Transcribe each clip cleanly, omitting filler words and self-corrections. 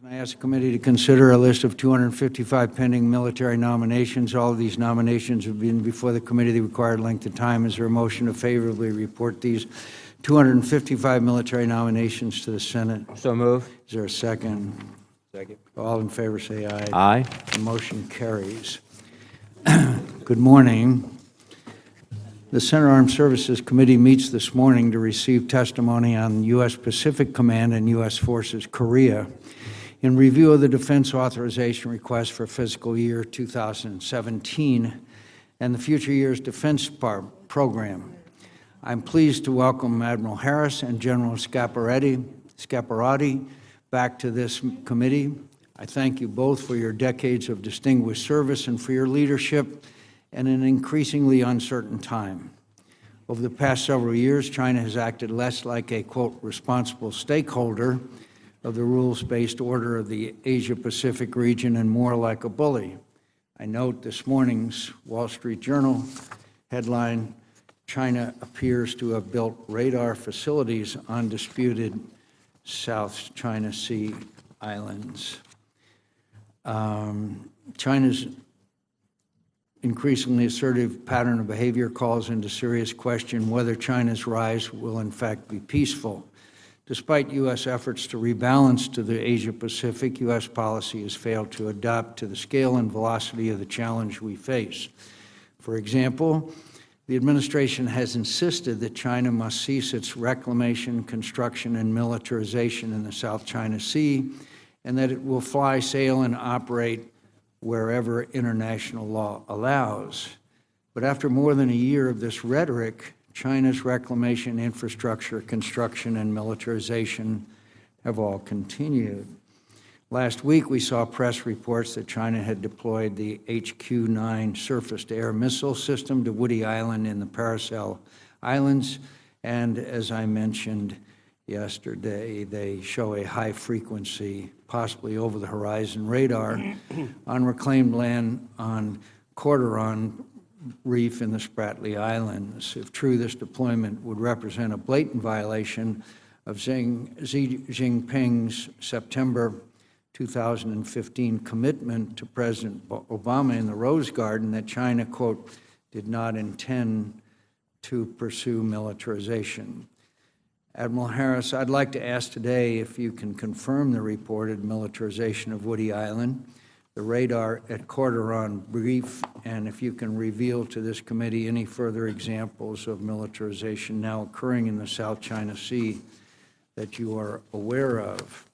I ask the committee to consider a list of 255 pending military nominations. All of these nominations have been before the committee the required length of time. Is there a motion to favorably report these 255 military nominations to the Senate? So move. Is there a second? Second. All in favor say aye. Aye. The motion carries. Good morning. The Senate Armed Services Committee meets this morning to receive testimony on U.S. Pacific Command and U.S. Forces Korea in review of the Defense Authorization Request for fiscal year 2017 and the future year's defense program. I'm pleased to welcome Admiral Harris and General Scaparrotti back to this committee. I thank you both for your decades of distinguished service and for your leadership in an increasingly uncertain time. Over the past several years, China has acted less like a, quote, responsible stakeholder of the rules-based order of the Asia-Pacific region and more like a bully. I note this morning's Wall Street Journal headline, China appears to have built radar facilities on disputed South China Sea islands. China's increasingly assertive pattern of behavior calls into serious question whether China's rise will in fact be peaceful. Despite U.S. efforts to rebalance to the Asia-Pacific, U.S. policy has failed to adapt to the scale and velocity of the challenge we face. For example, the administration has insisted that China must cease its reclamation, construction, and militarization in the South China Sea, and that it will fly, sail, and operate wherever international law allows. But after more than a year of this rhetoric, China's reclamation, infrastructure, construction, and militarization have all continued. Last week, we saw press reports that China had deployed the HQ-9 surface-to-air missile system to Woody Island in the Paracel Islands, and as I mentioned yesterday, they show a high-frequency, possibly over-the-horizon radar on reclaimed land on Cordoron Reef in the Spratly Islands. If true, this deployment would represent a blatant violation of Xi Jinping's September 2015 commitment to President Obama in the Rose Garden that China, quote, did not intend to pursue militarization. Admiral Harris, I'd like to ask today if you can confirm the reported militarization of Woody Island, the radar at Cordoron Reef, and if you can reveal to this committee any further examples of militarization now occurring in the South China Sea that you are aware of.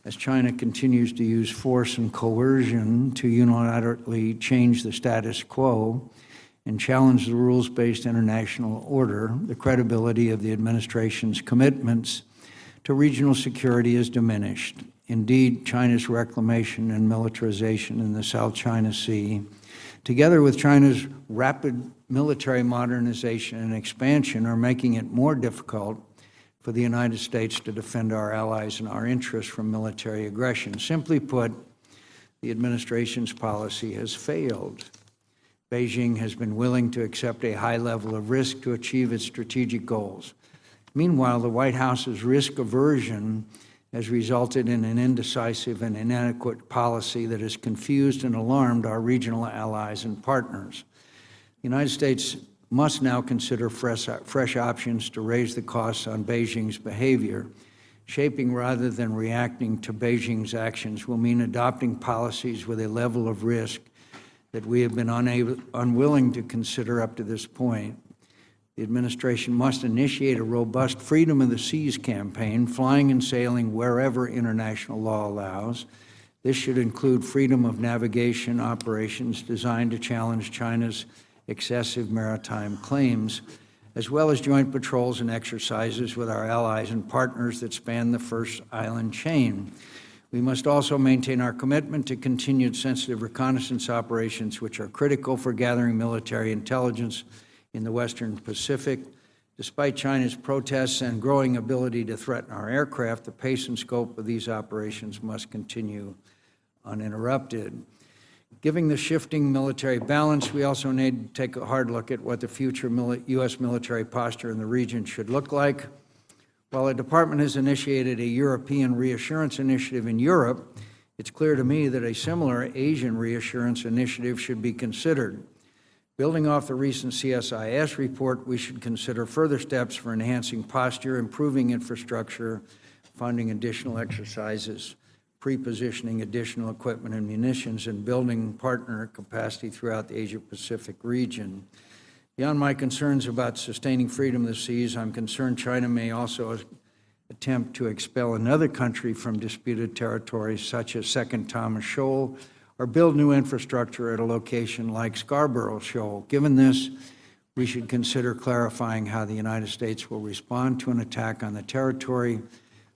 As China continues to use force and coercion to unilaterally change the status quo and challenge the rules-based international order, the credibility of the administration's commitments to regional security is diminished. Indeed, China's reclamation and militarization in the South China Sea, together with China's rapid military modernization and expansion, are making it more difficult for the United States to defend our allies and our interests from military aggression. Simply put, the administration's policy has failed. Beijing has been willing to accept a high level of risk to achieve its strategic goals. Meanwhile, the White House's risk aversion has resulted in an indecisive and inadequate policy that has confused and alarmed our regional allies and partners. The United States must now consider fresh options to raise the costs on Beijing's behavior. Shaping rather than reacting to Beijing's actions will mean adopting policies with a level of risk that we have been unwilling to consider up to this point. The administration must initiate a robust freedom of the seas campaign, flying and sailing wherever international law allows. This should include freedom of navigation operations designed to challenge China's excessive maritime claims, as well as joint patrols and exercises with our allies and partners that span the first island chain. We must also maintain our commitment to continued sensitive reconnaissance operations, which are critical for gathering military intelligence in the Western Pacific. Despite China's protests and growing ability to threaten our aircraft, the pace and scope of these operations must continue uninterrupted. Given the shifting military balance, we also need to take a hard look at what the future U.S. military posture in the region should look like. While the Department has initiated a European reassurance initiative in Europe, it's clear to me that a similar Asian reassurance initiative should be considered. Building off the recent CSIS report, we should consider further steps for enhancing posture, improving infrastructure, funding additional exercises, pre-positioning additional equipment and munitions, and building partner capacity throughout the Asia-Pacific region. Beyond my concerns about sustaining freedom of the seas, I'm concerned China may also attempt to expel another country from disputed territories, such as Second Thomas Shoal, or build new infrastructure at a location like Scarborough Shoal. Given this, we should consider clarifying how the United States will respond to an attack on the territory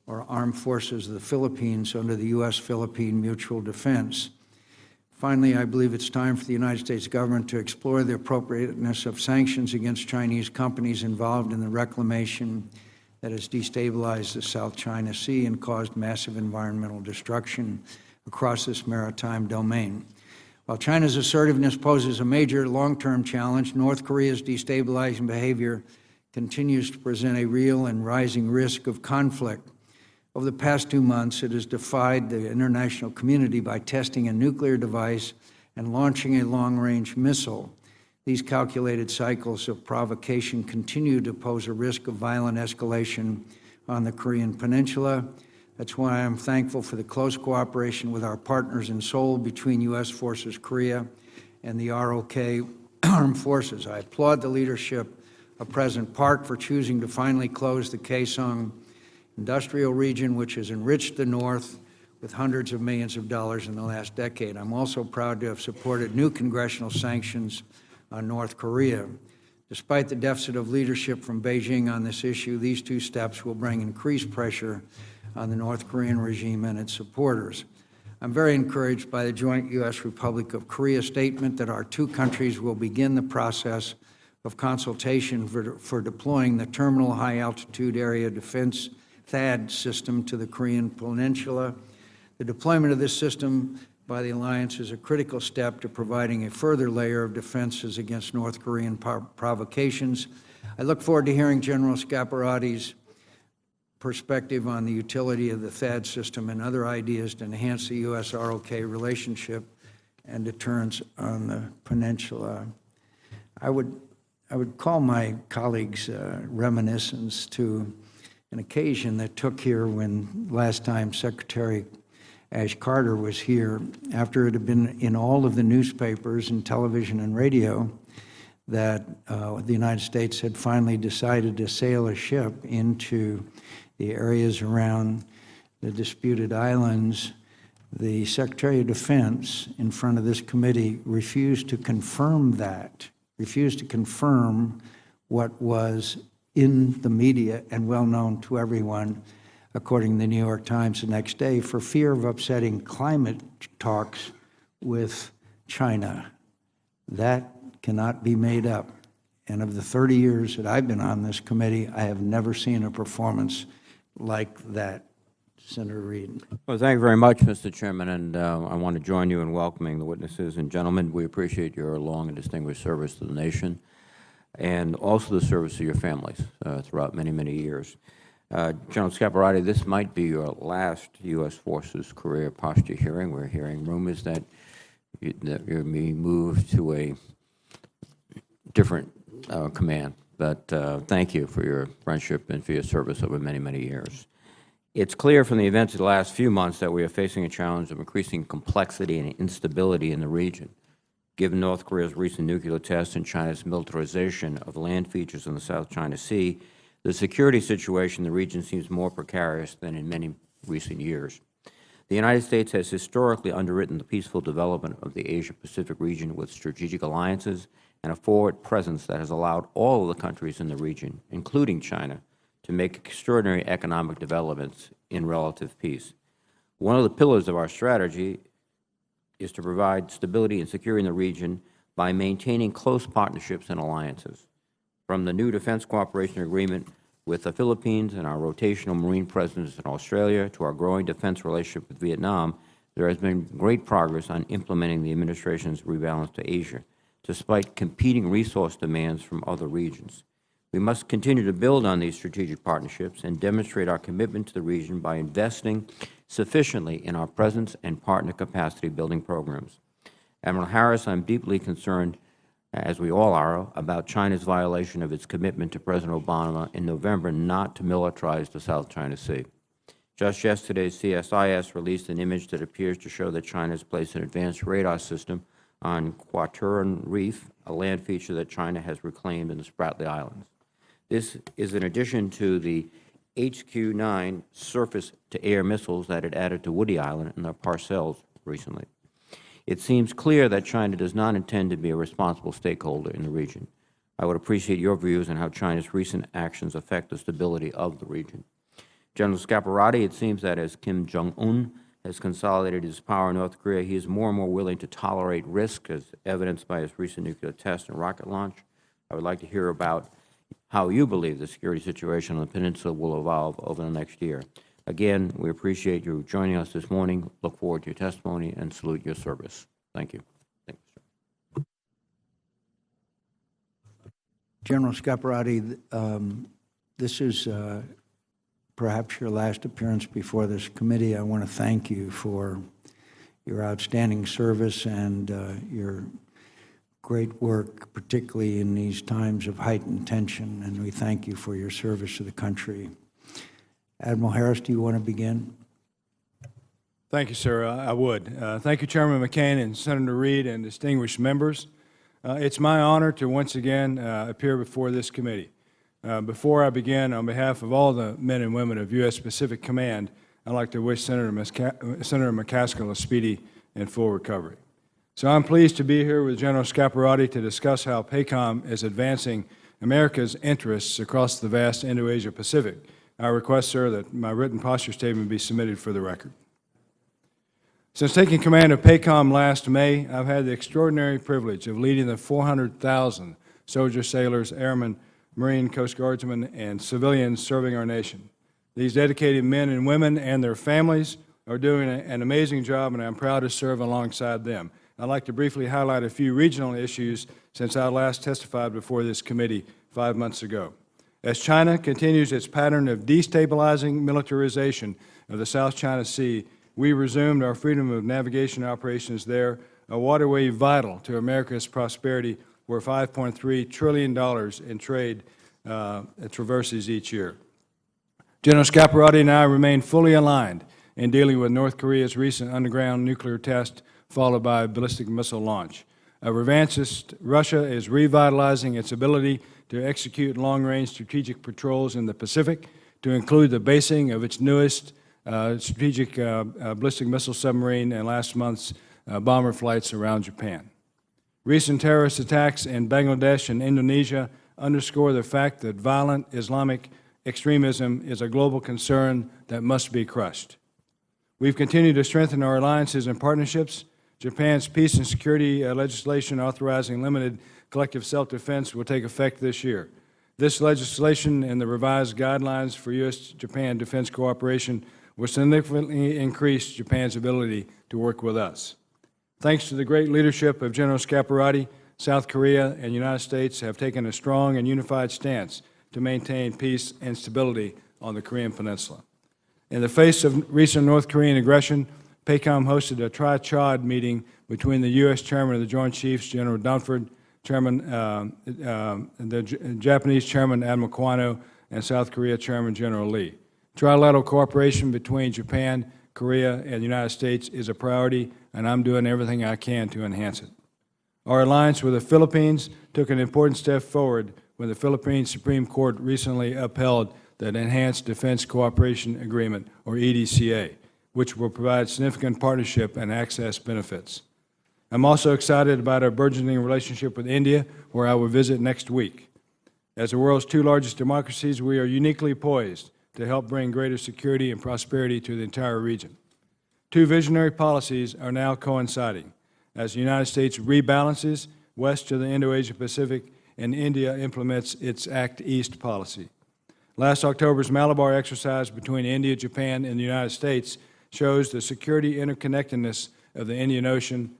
or armed forces of the Philippines under the U.S.-Philippine Mutual Defense. Finally, I believe it's time for the United States government to explore the appropriateness of sanctions against Chinese companies involved in the reclamation that has destabilized the South China Sea and caused massive environmental destruction across this maritime domain. While China's assertiveness poses a major long-term challenge, North Korea's destabilizing behavior continues to present a real and rising risk of conflict. Over the past 2 months, it has defied the international community by testing a nuclear device and launching a long-range missile. These calculated cycles of provocation continue to pose a risk of violent escalation on the Korean Peninsula. That's why I'm thankful for the close cooperation with our partners in Seoul between U.S. Forces Korea and the ROK Armed Forces. I applaud the leadership of President Park for choosing to finally close the Kaesong industrial region, which has enriched the North with hundreds of millions of dollars in the last decade. I'm also proud to have supported new congressional sanctions on North Korea. Despite the deficit of leadership from Beijing on this issue, these two steps will bring increased pressure on the North Korean regime and its supporters. I'm very encouraged by the joint U.S. Republic of Korea statement that our two countries will begin the process of consultation for deploying the Terminal High Altitude Area Defense THAAD system to the Korean Peninsula. The deployment of this system by the alliance is a critical step to providing a further layer of defenses against North Korean provocations. I look forward to hearing General Scaparrotti's perspective on the utility of the THAAD system and other ideas to enhance the U.S.-ROK relationship and deterrence on the peninsula. I would call my colleagues' reminiscence to an occasion that took here when last time Secretary Ash Carter was here, after it had been in all of the newspapers and television and radio that the United States had finally decided to sail a ship into the areas around the disputed islands. The Secretary of Defense in front of this committee refused to confirm that, refused to confirm what was in the media and well known to everyone, according to the New York Times the next day, for fear of upsetting climate talks with China. That cannot be made up. And of the 30 years that I've been on this committee, I have never seen a performance like that. Senator Reid. Well, thank you very much, Mr. Chairman, and I want to join you in welcoming the witnesses. And gentlemen, we appreciate your long and distinguished service to the nation and also the service of your families throughout many, many years. General Scaparrotti, this might be your last U.S. Forces career posture hearing. We're hearing rumors that you're being moved to a different command. But thank you for your friendship and for your service over many, many years. It's clear from the events of the last few months that we are facing a challenge of increasing complexity and instability in the region. Given North Korea's recent nuclear tests and China's militarization of land features in the South China Sea, the security situation in the region seems more precarious than in many recent years. The United States has historically underwritten the peaceful development of the Asia-Pacific region with strategic alliances and a forward presence that has allowed all of the countries in the region, including China, to make extraordinary economic developments in relative peace. One of the pillars of our strategy is to provide stability and security in the region by maintaining close partnerships and alliances. From the new Defense Cooperation Agreement with the Philippines and our rotational Marine presence in Australia to our growing defense relationship with Vietnam, there has been great progress on implementing the administration's rebalance to Asia, despite competing resource demands from other regions. We must continue to build on these strategic partnerships and demonstrate our commitment to the region by investing sufficiently in our presence and partner capacity building programs. Admiral Harris, I'm deeply concerned, as we all are, about China's violation of its commitment to President Obama in November not to militarize the South China Sea. Just yesterday, CSIS released an image that appears to show that China has placed an advanced radar system on Kwaturan Reef, a land feature that China has reclaimed in the Spratly Islands. This is in addition to the HQ-9 surface-to-air missiles that it added to Woody Island and the Parcels recently. It seems clear that China does not intend to be a responsible stakeholder in the region. I would appreciate your views on how China's recent actions affect the stability of the region. General Scaparrotti, it seems that as Kim Jong-un has consolidated his power in North Korea, he is more and more willing to tolerate risk, as evidenced by his recent nuclear test and rocket launch. I would like to hear about how you believe the security situation on the peninsula will evolve over the next year. Again, we appreciate you joining us this morning, look forward to your testimony, and salute your service. Thank you. Thank you, sir. General Scaparrotti, this is perhaps your last appearance before this committee. I want to thank you for your outstanding service and your great work, particularly in these times of heightened tension, and we thank you for your service to the country. Admiral Harris, do you want to begin? Thank you, sir. I would. Thank you, Chairman McCain and Senator Reid and distinguished members. It's my honor to once again appear before this committee. Before I begin, on behalf of all the men and women of U.S. Pacific Command, I'd like to wish Senator McCaskill a speedy and full recovery. So I'm pleased to be here with General Scaparrotti to discuss how Pacom is advancing America's interests across the vast Indo-Asia Pacific. I request, sir, that my written posture statement be submitted for the record. Since taking command of Pacom last May, I've had the extraordinary privilege of leading the 400,000 soldiers, sailors, airmen, Marine, Coast Guardsmen, and civilians serving our nation. These dedicated men and women and their families are doing an amazing job, and I'm proud to serve alongside them. I'd like to briefly highlight a few regional issues since I last testified before this committee 5 months ago. As China continues its pattern of destabilizing militarization of the South China Sea, we resumed our freedom of navigation operations there, a waterway vital to America's prosperity, where $5.3 trillion in trade traverses each year. General Scaparrotti and I remain fully aligned in dealing with North Korea's recent underground nuclear test, followed by a ballistic missile launch. A revanchist Russia is revitalizing its ability to execute long-range strategic patrols in the Pacific, to include the basing of its newest strategic ballistic missile submarine and last month's bomber flights around Japan. Recent terrorist attacks in Bangladesh and Indonesia underscore the fact that violent Islamic extremism is a global concern that must be crushed. We've continued to strengthen our alliances and partnerships. Japan's peace and security legislation authorizing limited collective self-defense will take effect this year. This legislation and the revised guidelines for U.S.-Japan defense cooperation will significantly increase Japan's ability to work with us. Thanks to the great leadership of General Scaparrotti, South Korea and the United States have taken a strong and unified stance to maintain peace and stability on the Korean Peninsula. In the face of recent North Korean aggression, Pacom hosted a tri-chod meeting between the U.S. Chairman of the Joint Chiefs, General Dunford, the Japanese Chairman, Admiral Kawano, and South Korea Chairman, General Lee. Trilateral cooperation between Japan, Korea, and the United States is a priority, and I'm doing everything I can to enhance it. Our alliance with the Philippines took an important step forward when the Philippine Supreme Court recently upheld the Enhanced Defense Cooperation Agreement, or EDCA, which will provide significant partnership and access benefits. I'm also excited about our burgeoning relationship with India, where I will visit next week. As the world's two largest democracies, we are uniquely poised to help bring greater security and prosperity to the entire region. Two visionary policies are now coinciding as the United States rebalances west to the Indo-Asia Pacific and India implements its Act East policy. Last October's Malabar exercise between India, Japan, and the United States shows the security interconnectedness of the Indian Ocean,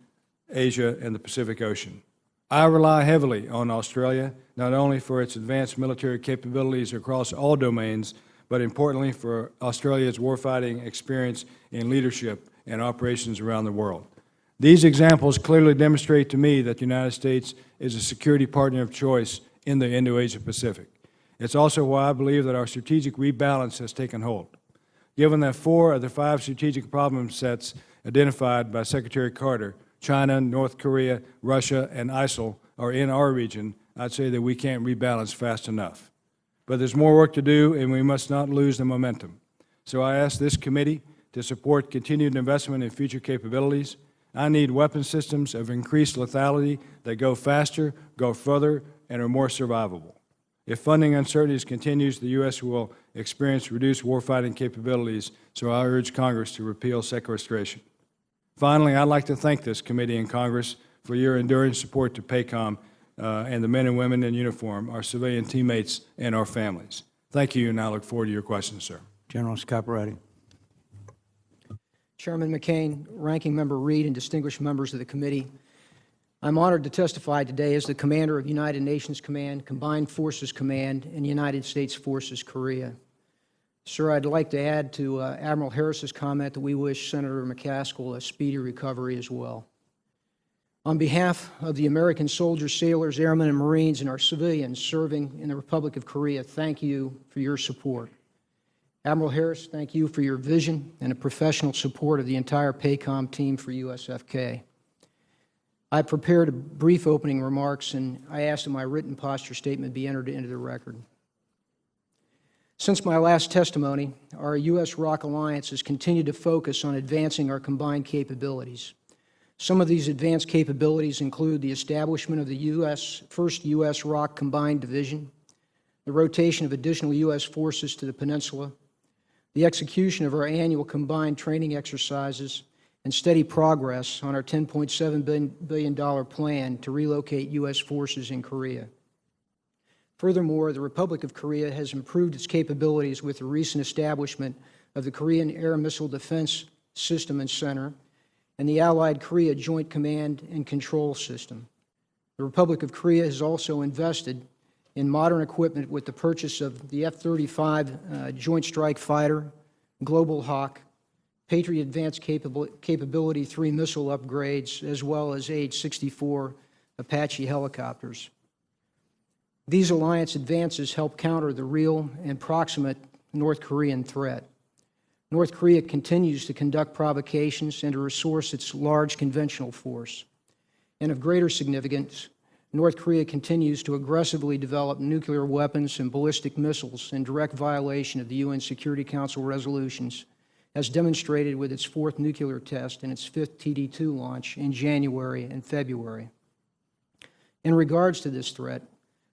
Asia, and the Pacific Ocean. I rely heavily on Australia, not only for its advanced military capabilities across all domains, but importantly for Australia's warfighting experience in leadership and operations around the world. These examples clearly demonstrate to me that the United States is a security partner of choice in the Indo-Asia Pacific. It's also why I believe that our strategic rebalance has taken hold. Given that 4 of the 5 strategic problem sets identified by Secretary Carter, China, North Korea, Russia, and ISIL, are in our region, I'd say that we can't rebalance fast enough. But there's more work to do, and we must not lose the momentum. So I ask this committee to support continued investment in future capabilities. I need weapon systems of increased lethality that go faster, go further, and are more survivable. If funding uncertainties continues, the U.S. will experience reduced warfighting capabilities, so I urge Congress to repeal sequestration. Finally, I'd like to thank this committee and Congress for your enduring support to Pacom and the men and women in uniform, our civilian teammates, and our families. Thank you, and I look forward to your questions, sir. General Scaparrotti. Chairman McCain, Ranking Member Reed, and distinguished members of the committee, I'm honored to testify today as the Commander of United Nations Command, Combined Forces Command, and United States Forces Korea. Sir, I'd like to add to Admiral Harris's comment that we wish Senator McCaskill a speedy recovery as well. On behalf of the American soldiers, sailors, airmen, and Marines, and our civilians serving in the Republic of Korea, thank you for your support. Admiral Harris, thank you for your vision and the professional support of the entire Pacom team for USFK. I prepared a brief opening remarks, and I asked that my written posture statement be entered into the record. Since my last testimony, our U.S.-ROC alliance has continued to focus on advancing our combined capabilities. Some of these advanced capabilities include the establishment of the first U.S.-ROC Combined Division, the rotation of additional U.S. forces to the peninsula, the execution of our annual combined training exercises, and steady progress on our $10.7 billion plan to relocate U.S. forces in Korea. Furthermore, the Republic of Korea has improved its capabilities with the recent establishment of the Korean Air Missile Defense System and Center and the Allied Korea Joint Command and Control System. The Republic of Korea has also invested in modern equipment with the purchase of the F-35 Joint Strike Fighter, Global Hawk, Patriot Advanced Capability 3 missile upgrades, as well as AH-64 Apache helicopters. These alliance advances help counter the real and proximate North Korean threat. North Korea continues to conduct provocations and to resource its large conventional force. And of greater significance, North Korea continues to aggressively develop nuclear weapons and ballistic missiles in direct violation of the UN Security Council resolutions, as demonstrated with its 4th nuclear test and its 5th TD-2 launch in January and February. In regards to this threat,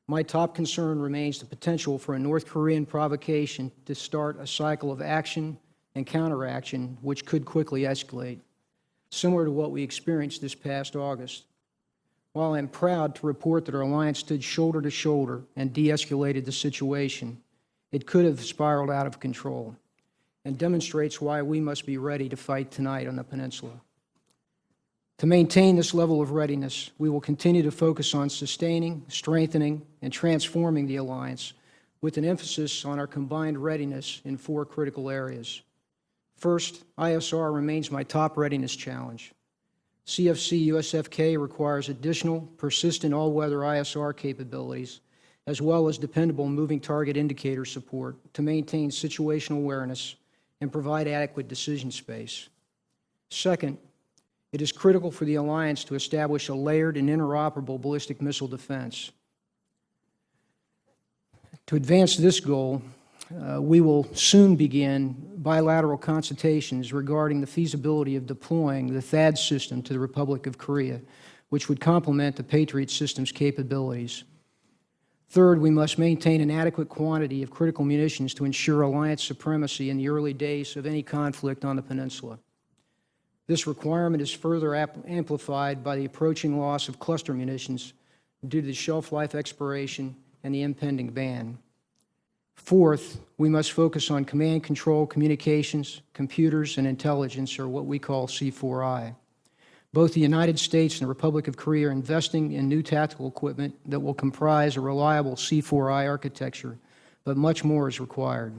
my top concern remains the potential for a North Korean provocation to start a cycle of action and counteraction which could quickly escalate, similar to what we experienced this past August. While I'm proud to report that our alliance stood shoulder to shoulder and de-escalated the situation, it could have spiraled out of control, and demonstrates why we must be ready to fight tonight on the peninsula. To maintain this level of readiness, we will continue to focus on sustaining, strengthening, and transforming the alliance with an emphasis on our combined readiness in 4 critical areas. First, ISR remains my top readiness challenge. CFC USFK requires additional, persistent all-weather ISR capabilities, as well as dependable moving target indicator support to maintain situational awareness and provide adequate decision space. Second, it is critical for the alliance to establish a layered and interoperable ballistic missile defense. To advance this goal, we will soon begin bilateral consultations regarding the feasibility of deploying the THAAD system to the Republic of Korea, which would complement the Patriot system's capabilities. Third, we must maintain an adequate quantity of critical munitions to ensure alliance supremacy in the early days of any conflict on the peninsula. This requirement is further amplified by the approaching loss of cluster munitions due to the shelf life expiration and the impending ban. Fourth, we must focus on command control, communications, computers, and intelligence, or what we call C4I. Both the United States and the Republic of Korea are investing in new tactical equipment that will comprise a reliable C4I architecture, but much more is required.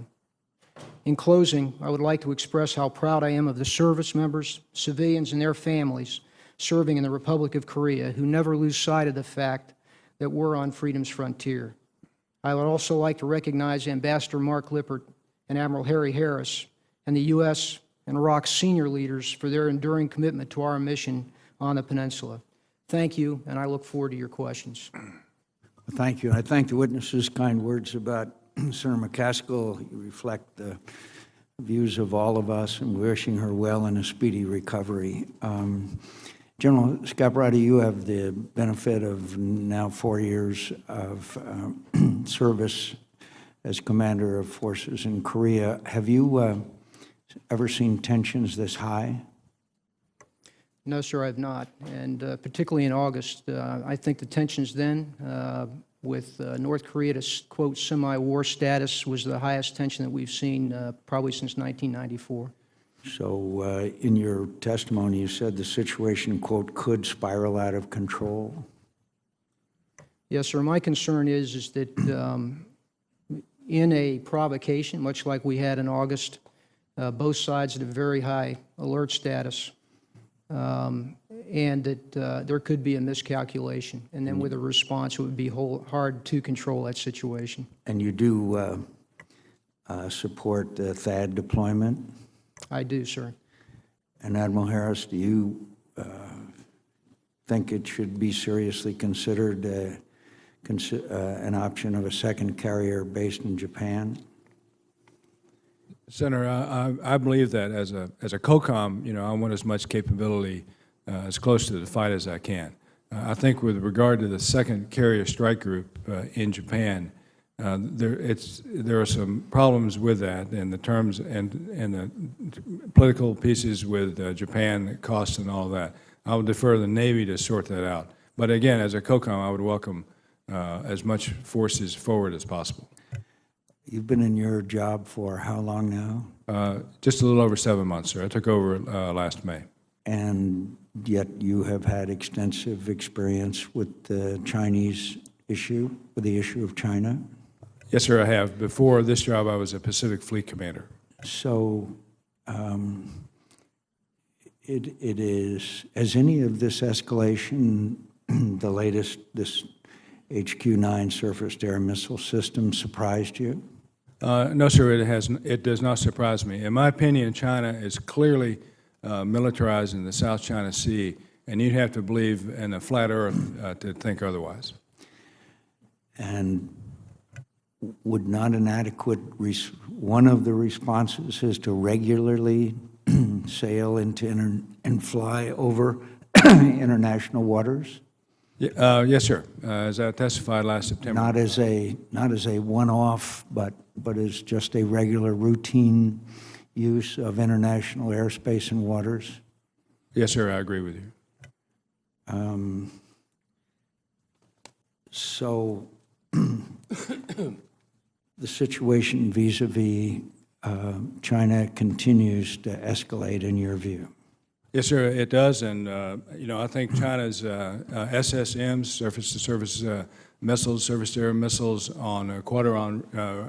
In closing, I would like to express how proud I am of the service members, civilians, and their families serving in the Republic of Korea who never lose sight of the fact that we're on freedom's frontier. I would also like to recognize Ambassador Mark Lippert and Admiral Harry Harris and the U.S. and Iraq's senior leaders for their enduring commitment to our mission on the peninsula. Thank you, and I look forward to your questions. Well, thank you. I thank the witnesses' kind words about Senator McCaskill. You reflect the views of all of us, and wishing her well in a speedy recovery. General Scaparrotti, you have the benefit of now 4 years of service as commander of forces in Korea. Have you ever seen tensions this high? No, sir, I have not. And particularly in August, I think the tensions then with North Korea to quote semi-war status was the highest tension that we've seen probably since 1994. So in your testimony, you said the situation, quote, could spiral out of control. Yes, sir. My concern is that in a provocation, much like we had in August, both sides at a very high alert status, and that there could be a miscalculation. And then with a response, it would be hard to control that situation. And you do support the THAAD deployment? I do, sir. And Admiral Harris, do you think it should be seriously considered an option of a second carrier based in Japan? Senator, I believe that as a COCOM, I want as much capability as close to the fight as I can. I think with regard to the second carrier strike group in Japan, there are some problems with that, and the terms and the political pieces with Japan, the costs and all that. I would defer to the Navy to sort that out. But again, as a COCOM, I would welcome as much forces forward as possible. You've been in your job for how long now? Just a little over 7 months, sir. I took over last May. And yet you have had extensive experience with the Chinese issue, with the issue of China? Yes, sir, I have. Before this job, I was a Pacific Fleet commander. So it is, has any of this escalation, the latest, this HQ-9 surface-to-air missile system, surprised you? No, sir, it does not surprise me. In my opinion, China is clearly militarized in the South China Sea, and you'd have to believe in a flat earth to think otherwise. And would not an adequate, one of the responses is to regularly sail into and fly over international waters? Yes, sir. As I testified last September. Not as a one-off, but as just a regular routine use of international airspace and waters? Yes, sir. I agree with you. So the situation vis-a-vis China continues to escalate in your view? Yes, sir, it does, and I think China's SSMs, surface-to-surface missiles, surface-to-air missiles on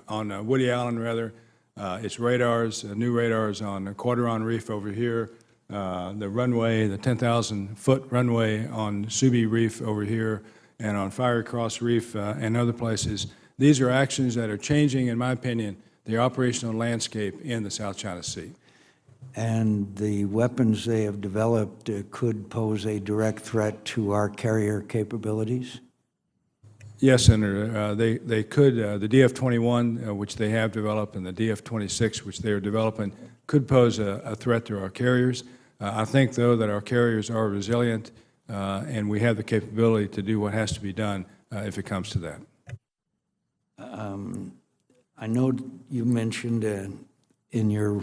on Woody Island, rather, its radars, new radars on Quadron Reef over here, the runway, the 10,000-foot runway on Subi Reef over here, and on Fiery Cross Reef and other places. These are actions that are changing, in my opinion, the operational landscape in the South China Sea. And the weapons they have developed could pose a direct threat to our carrier capabilities? Yes, Senator. They could. The DF-21, which they have developed, and the DF-26, which they are developing, could pose a threat to our carriers. I think, though, that our carriers are resilient, and we have the capability to do what has to be done if it comes to that. I know you mentioned in your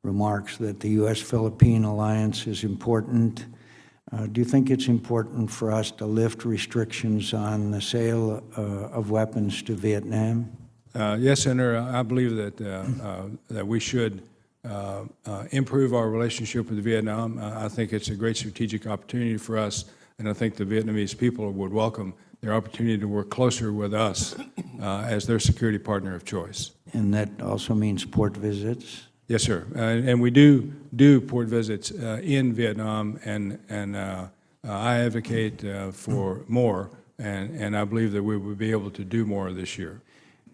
remarks that the U.S.-Philippine alliance is important. Do you think it's important for us to lift restrictions on the sale of weapons to Vietnam? Yes, Senator. I believe that that we should improve our relationship with Vietnam. I think it's a great strategic opportunity for us, and I think the Vietnamese people would welcome their opportunity to work closer with us as their security partner of choice. And that also means port visits? Yes, sir. And we do port visits in Vietnam, and I advocate for more, and I believe that we will be able to do more this year.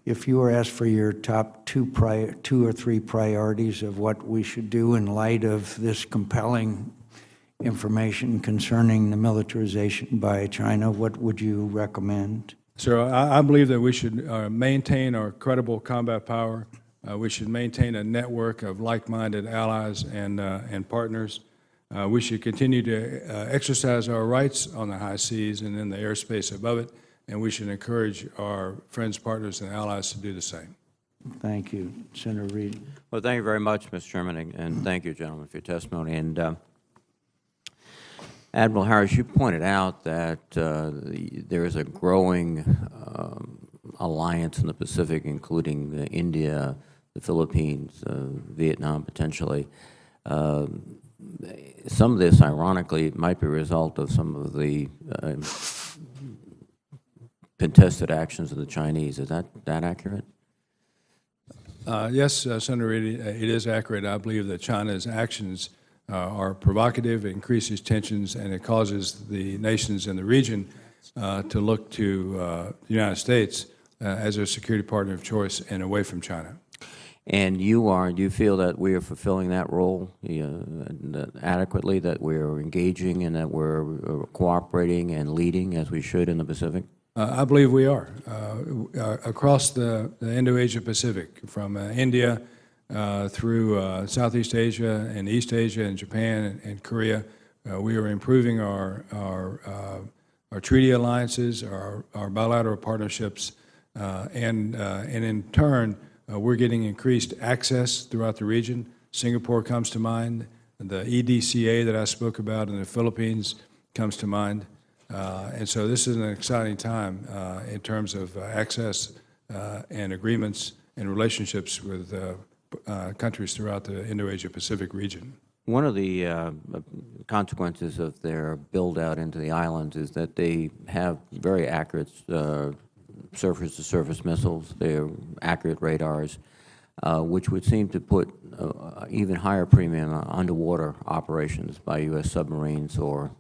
If you were asked for your top two or three priorities of what we should do in light of this compelling information concerning the militarization by China, what would you recommend? Sir, I believe that we should maintain our credible combat power. We should maintain a network of like-minded allies and partners. We should continue to exercise our rights on the high seas and in the airspace above it, and we should encourage our friends, partners, and allies to do the same. Thank you. Senator Reid. Well, thank you very much, Mr. Chairman, and thank you, gentlemen, for your testimony. And Admiral Harris, you pointed out that there is a growing alliance in the Pacific, including India, the Philippines, Vietnam, potentially. Some of this, ironically, might be a result of some of the contested actions of the Chinese. Is that accurate? Yes, Senator Reid, it is accurate. I believe that China's actions are provocative, it increases tensions, and it causes the nations in the region to look to the United States as their security partner of choice and away from China. And do you feel that we are fulfilling that role adequately, that we're engaging and that we're cooperating and leading as we should in the Pacific? I believe we are. Across the Indo-Asia Pacific, from India through Southeast Asia and East Asia and Japan and Korea, we are improving our treaty alliances, our bilateral partnerships, and in turn, we're getting increased access throughout the region. Singapore comes to mind. The EDCA that I spoke about in the Philippines comes to mind. And so this is an exciting time in terms of access and agreements and relationships with countries throughout the Indo-Asia Pacific region. One of the consequences of their build-out into the islands is that they have very accurate surface-to-surface missiles. They're accurate radars, which would seem to put even higher premium on underwater operations by U.S. submarines or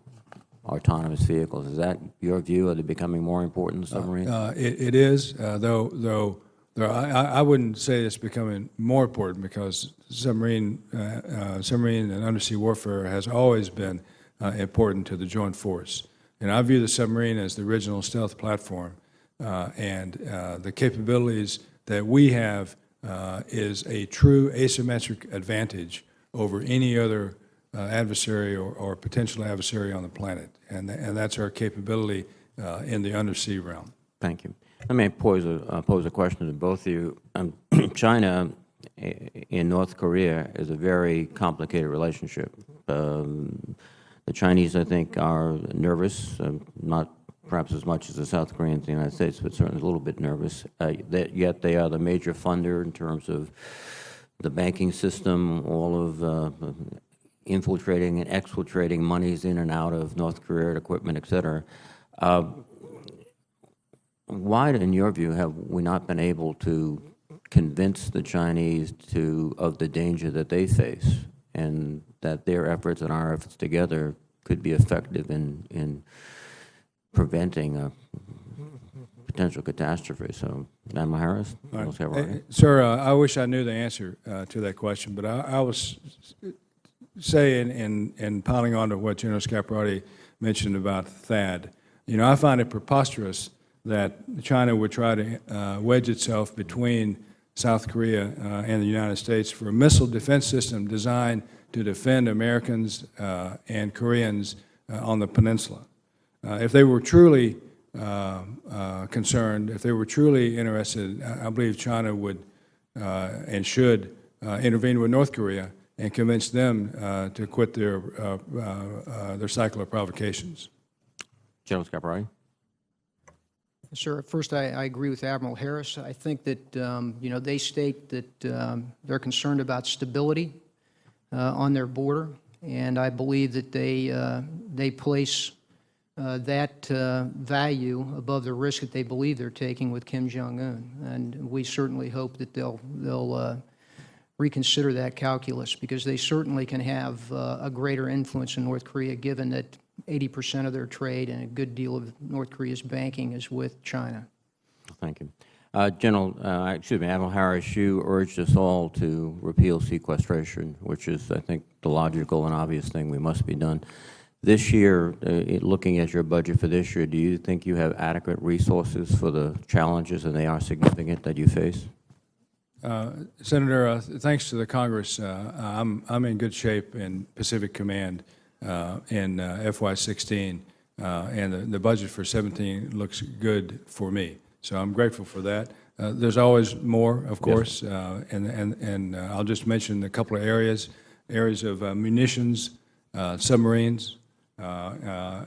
autonomous vehicles. Is that your view? Are they becoming more important than submarines? It is, though I wouldn't say it's becoming more important, because submarine and undersea warfare has always been important to the joint force. And I view the submarine as the original stealth platform, and the capabilities that we have is a true asymmetric advantage over any other adversary or potential adversary on the planet, and that's our capability in the undersea realm. Thank you. Let me pose a question to both of you. China in North Korea is a very complicated relationship. The Chinese, I think, are nervous, not perhaps as much as the South Koreans in the United States, but certainly a little bit nervous. Yet they are the major funder in terms of the banking system, all of infiltrating and exfiltrating monies in and out of North Korea, equipment, et cetera. Why, in your view, have we not been able to convince the Chinese of the danger that they face, and that their efforts and our efforts together could be effective in preventing a potential catastrophe? So, Admiral Harris, Sir, I wish I knew the answer to that question, but I was saying, in piling on to what General Scaparrotti mentioned about THAAD, you know, I find it preposterous that China would try to wedge itself between South Korea and the United States for a missile defense system designed to defend Americans and Koreans on the peninsula. If they were truly concerned, if they were truly interested, I believe China would and should intervene with North Korea and convince them to quit their cycle of provocations. General Scaparrotti. Sir, first, I agree with Admiral Harris. I think that, they state that they're concerned about stability on their border, and I believe that they place that value above the risk that they believe they're taking with Kim Jong-un. And we certainly hope that they'll reconsider that calculus, because they certainly can have a greater influence in North Korea, given that 80% of their trade and a good deal of North Korea's banking is with China. Thank you. Admiral Harris, you urged us all to repeal sequestration, which is, I think, the logical and obvious thing we must be done. This year, looking at your budget for this year, do you think you have adequate resources for the challenges, and they are significant, that you face? Senator, thanks to the Congress, I'm in good shape in Pacific Command in FY16, and the budget for 17 looks good for me. So I'm grateful for that. There's always more, of course, and I'll just mention a couple of areas of munitions, submarines. My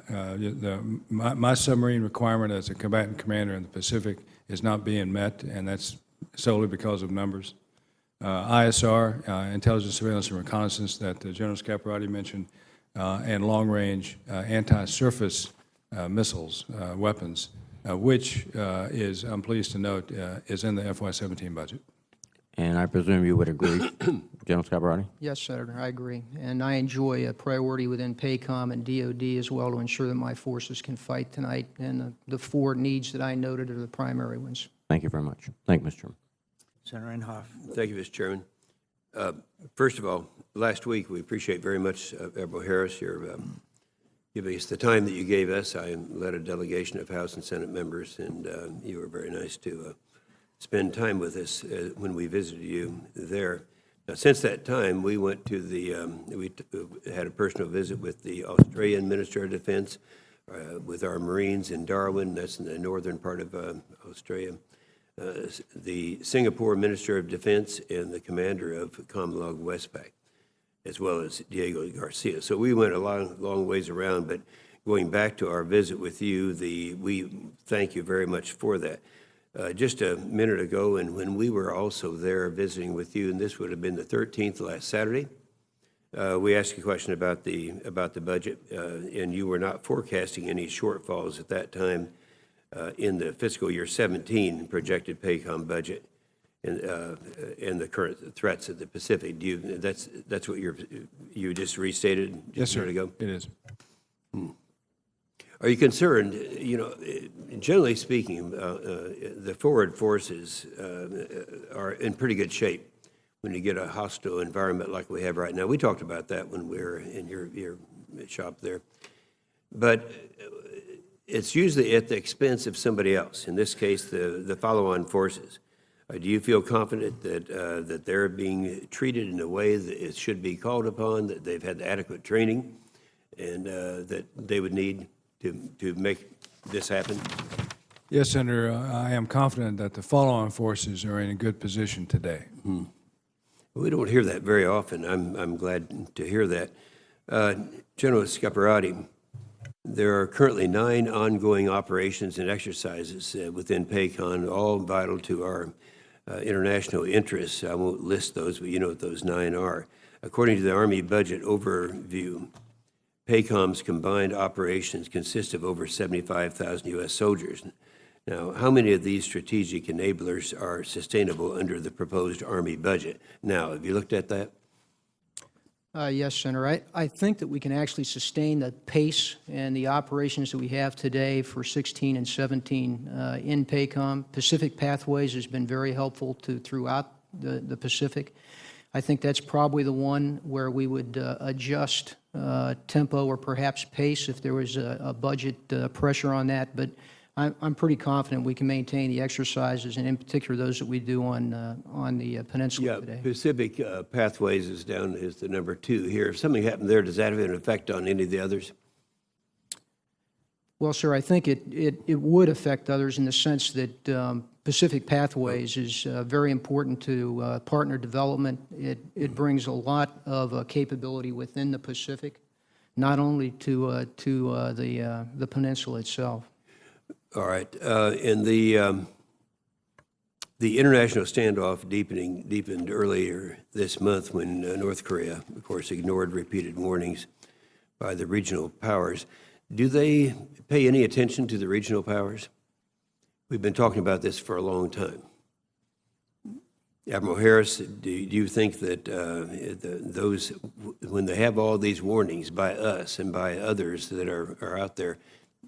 submarine requirement as a combatant commander in the Pacific is not being met, and that's solely because of numbers. ISR, intelligence, surveillance, and reconnaissance, that General Scaparrotti mentioned, and long-range anti-surface missiles, weapons, which is, I'm pleased to note, is in the FY17 budget. And I presume you would agree, General Scaparrotti? Yes, Senator, I agree. And I enjoy a priority within Pacom and DOD as well, to ensure that my forces can fight tonight. And the four needs that I noted are the primary ones. Thank you very much. Thank you, Mr. Chairman. Senator Inhofe. Thank you, Mr. Chairman. First of all, last week, we appreciate very much, Admiral Harris, your giving us the time that you gave us. I led a delegation of House and Senate members, and you were very nice to spend time with us when we visited you there. Now, since that time, we went to we had a personal visit with the Australian Minister of Defense, with our Marines in Darwin, that's in the northern part of Australia, the Singapore Minister of Defense, and the commander of Comlog Westpac, as well as Diego Garcia. So we went a long ways around, but going back to our visit with you, we thank you very much for that. Just a minute ago, and when we were also there visiting with you, and this would have been the 13th, last Saturday, we asked you a question about the budget, and you were not forecasting any shortfalls at that time in the fiscal year 17 projected Pacom budget and the current threats of the Pacific. That's what you just restated just a minute ago? It is. Are you concerned, generally speaking, the forward forces are in pretty good shape when you get a hostile environment like we have right now? We talked about that when we were in your shop there. But it's usually at the expense of somebody else, in this case, the follow-on forces. Do you feel confident that they're being treated in a way that it should be called upon, that they've had adequate training, and that they would need to make this happen? Yes, Senator, I am confident that the follow-on forces are in a good position today. We don't hear that very often. I'm glad to hear that. General Scaparrotti, there are currently 9 ongoing operations and exercises within Pacom, all vital to our international interests. I won't list those, but you know what those 9 are. According to the Army budget overview, Pacom's combined operations consist of over 75,000 U.S. soldiers. Now, how many of these strategic enablers are sustainable under the proposed Army budget? Now, have you looked at that? Yes, Senator. I think that we can actually sustain the pace and the operations that we have today for 16 and 17 in Pacom. Pacific Pathways has been very helpful throughout the Pacific. I think that's probably the one where we would adjust tempo or perhaps pace if there was a budget pressure on that. But I'm pretty confident we can maintain the exercises, and in particular those that we do on the peninsula today. Pacific Pathways is down as the number 2 here. If something happened there, does that have an effect on any of the others? Well, sir, I think it would affect others in the sense that Pacific Pathways is very important to partner development. It brings a lot of capability within the Pacific, not only to the peninsula itself. All right. And the international standoff deepened earlier this month when North Korea, of course, ignored repeated warnings by the regional powers. Do they pay any attention to the regional powers? We've been talking about this for a long time. Admiral Harris, do you think that those, when they have all these warnings by us and by others that are out there,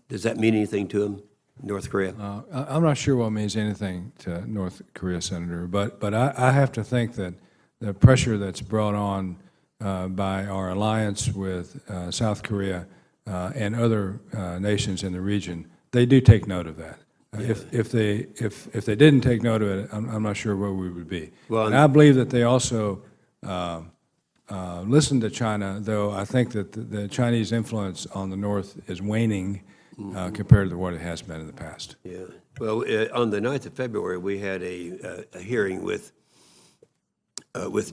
does that mean anything to them, North Korea? I'm not sure what means anything to North Korea, Senator, but I have to think that the pressure that's brought on by our alliance with South Korea and other nations in the region, they do take note of that. If they didn't take note of it, I'm not sure where we would be. Well, and I believe that they also listen to China, though I think that the Chinese influence on the North is waning compared to what it has been in the past. Yeah. Well, on the 9th of February, we had a hearing with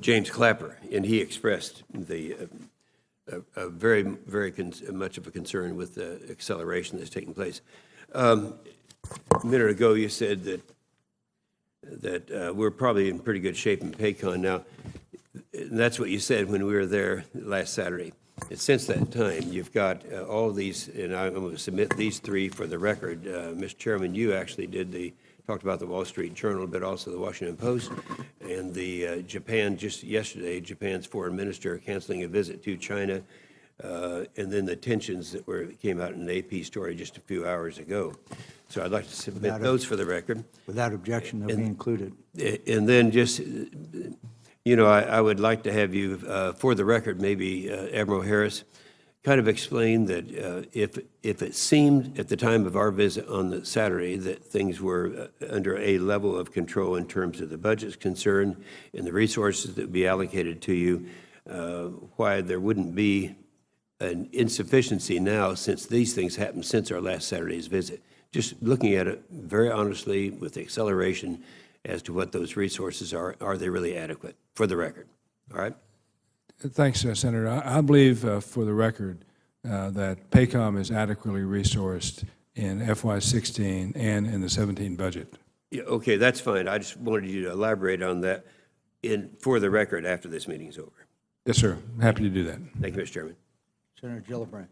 James Clapper, and he expressed very much of a concern with the acceleration that's taking place. A minute ago, you said that we're probably in pretty good shape in Pacom now. And that's what you said when we were there last Saturday. And since that time, you've got all these, and I'm going to submit these three for the record. Mr. Chairman, you actually talked about the Wall Street Journal, but also the Washington Post, and the Japan, just yesterday, Japan's foreign minister canceling a visit to China, and then the tensions that came out in an AP story just a few hours ago. So I'd like to submit those for the record. Without objection, they'll be included. And then just, you know, I would like to have you, for the record, maybe Admiral Harris, kind of explain that if it seemed at the time of our visit on the Saturday that things were under a level of control in terms of the budget's concerned and the resources that would be allocated to you, why there wouldn't be an insufficiency now since these things happened since our last Saturday's visit. Just looking at it very honestly with the acceleration as to what those resources are they really adequate, for the record? All right? Thanks, Senator. I believe, for the record, that Pacom is adequately resourced in FY16 and in the 17 budget. Yeah, okay, that's fine. I just wanted you to elaborate on that for the record after this meeting's over. Yes, sir. Happy to do that. Thank you, Mr. Chairman. Senator Gillibrand.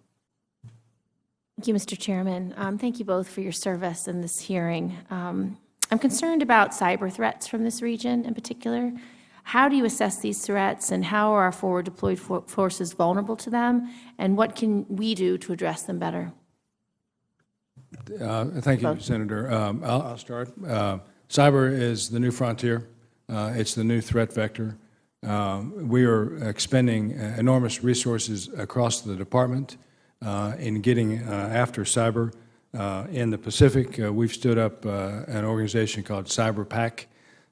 Thank you, Mr. Chairman. Thank you both for your service in this hearing. I'm concerned about cyber threats from this region in particular. How do you assess these threats, and how are our forward deployed forces vulnerable to them, and what can we do to address them better? Thank you, Senator. I'll start. Cyber is the new frontier. It's the new threat vector. We are expending enormous resources across the department in getting after cyber. In the Pacific, we've stood up an organization called CyberPAC,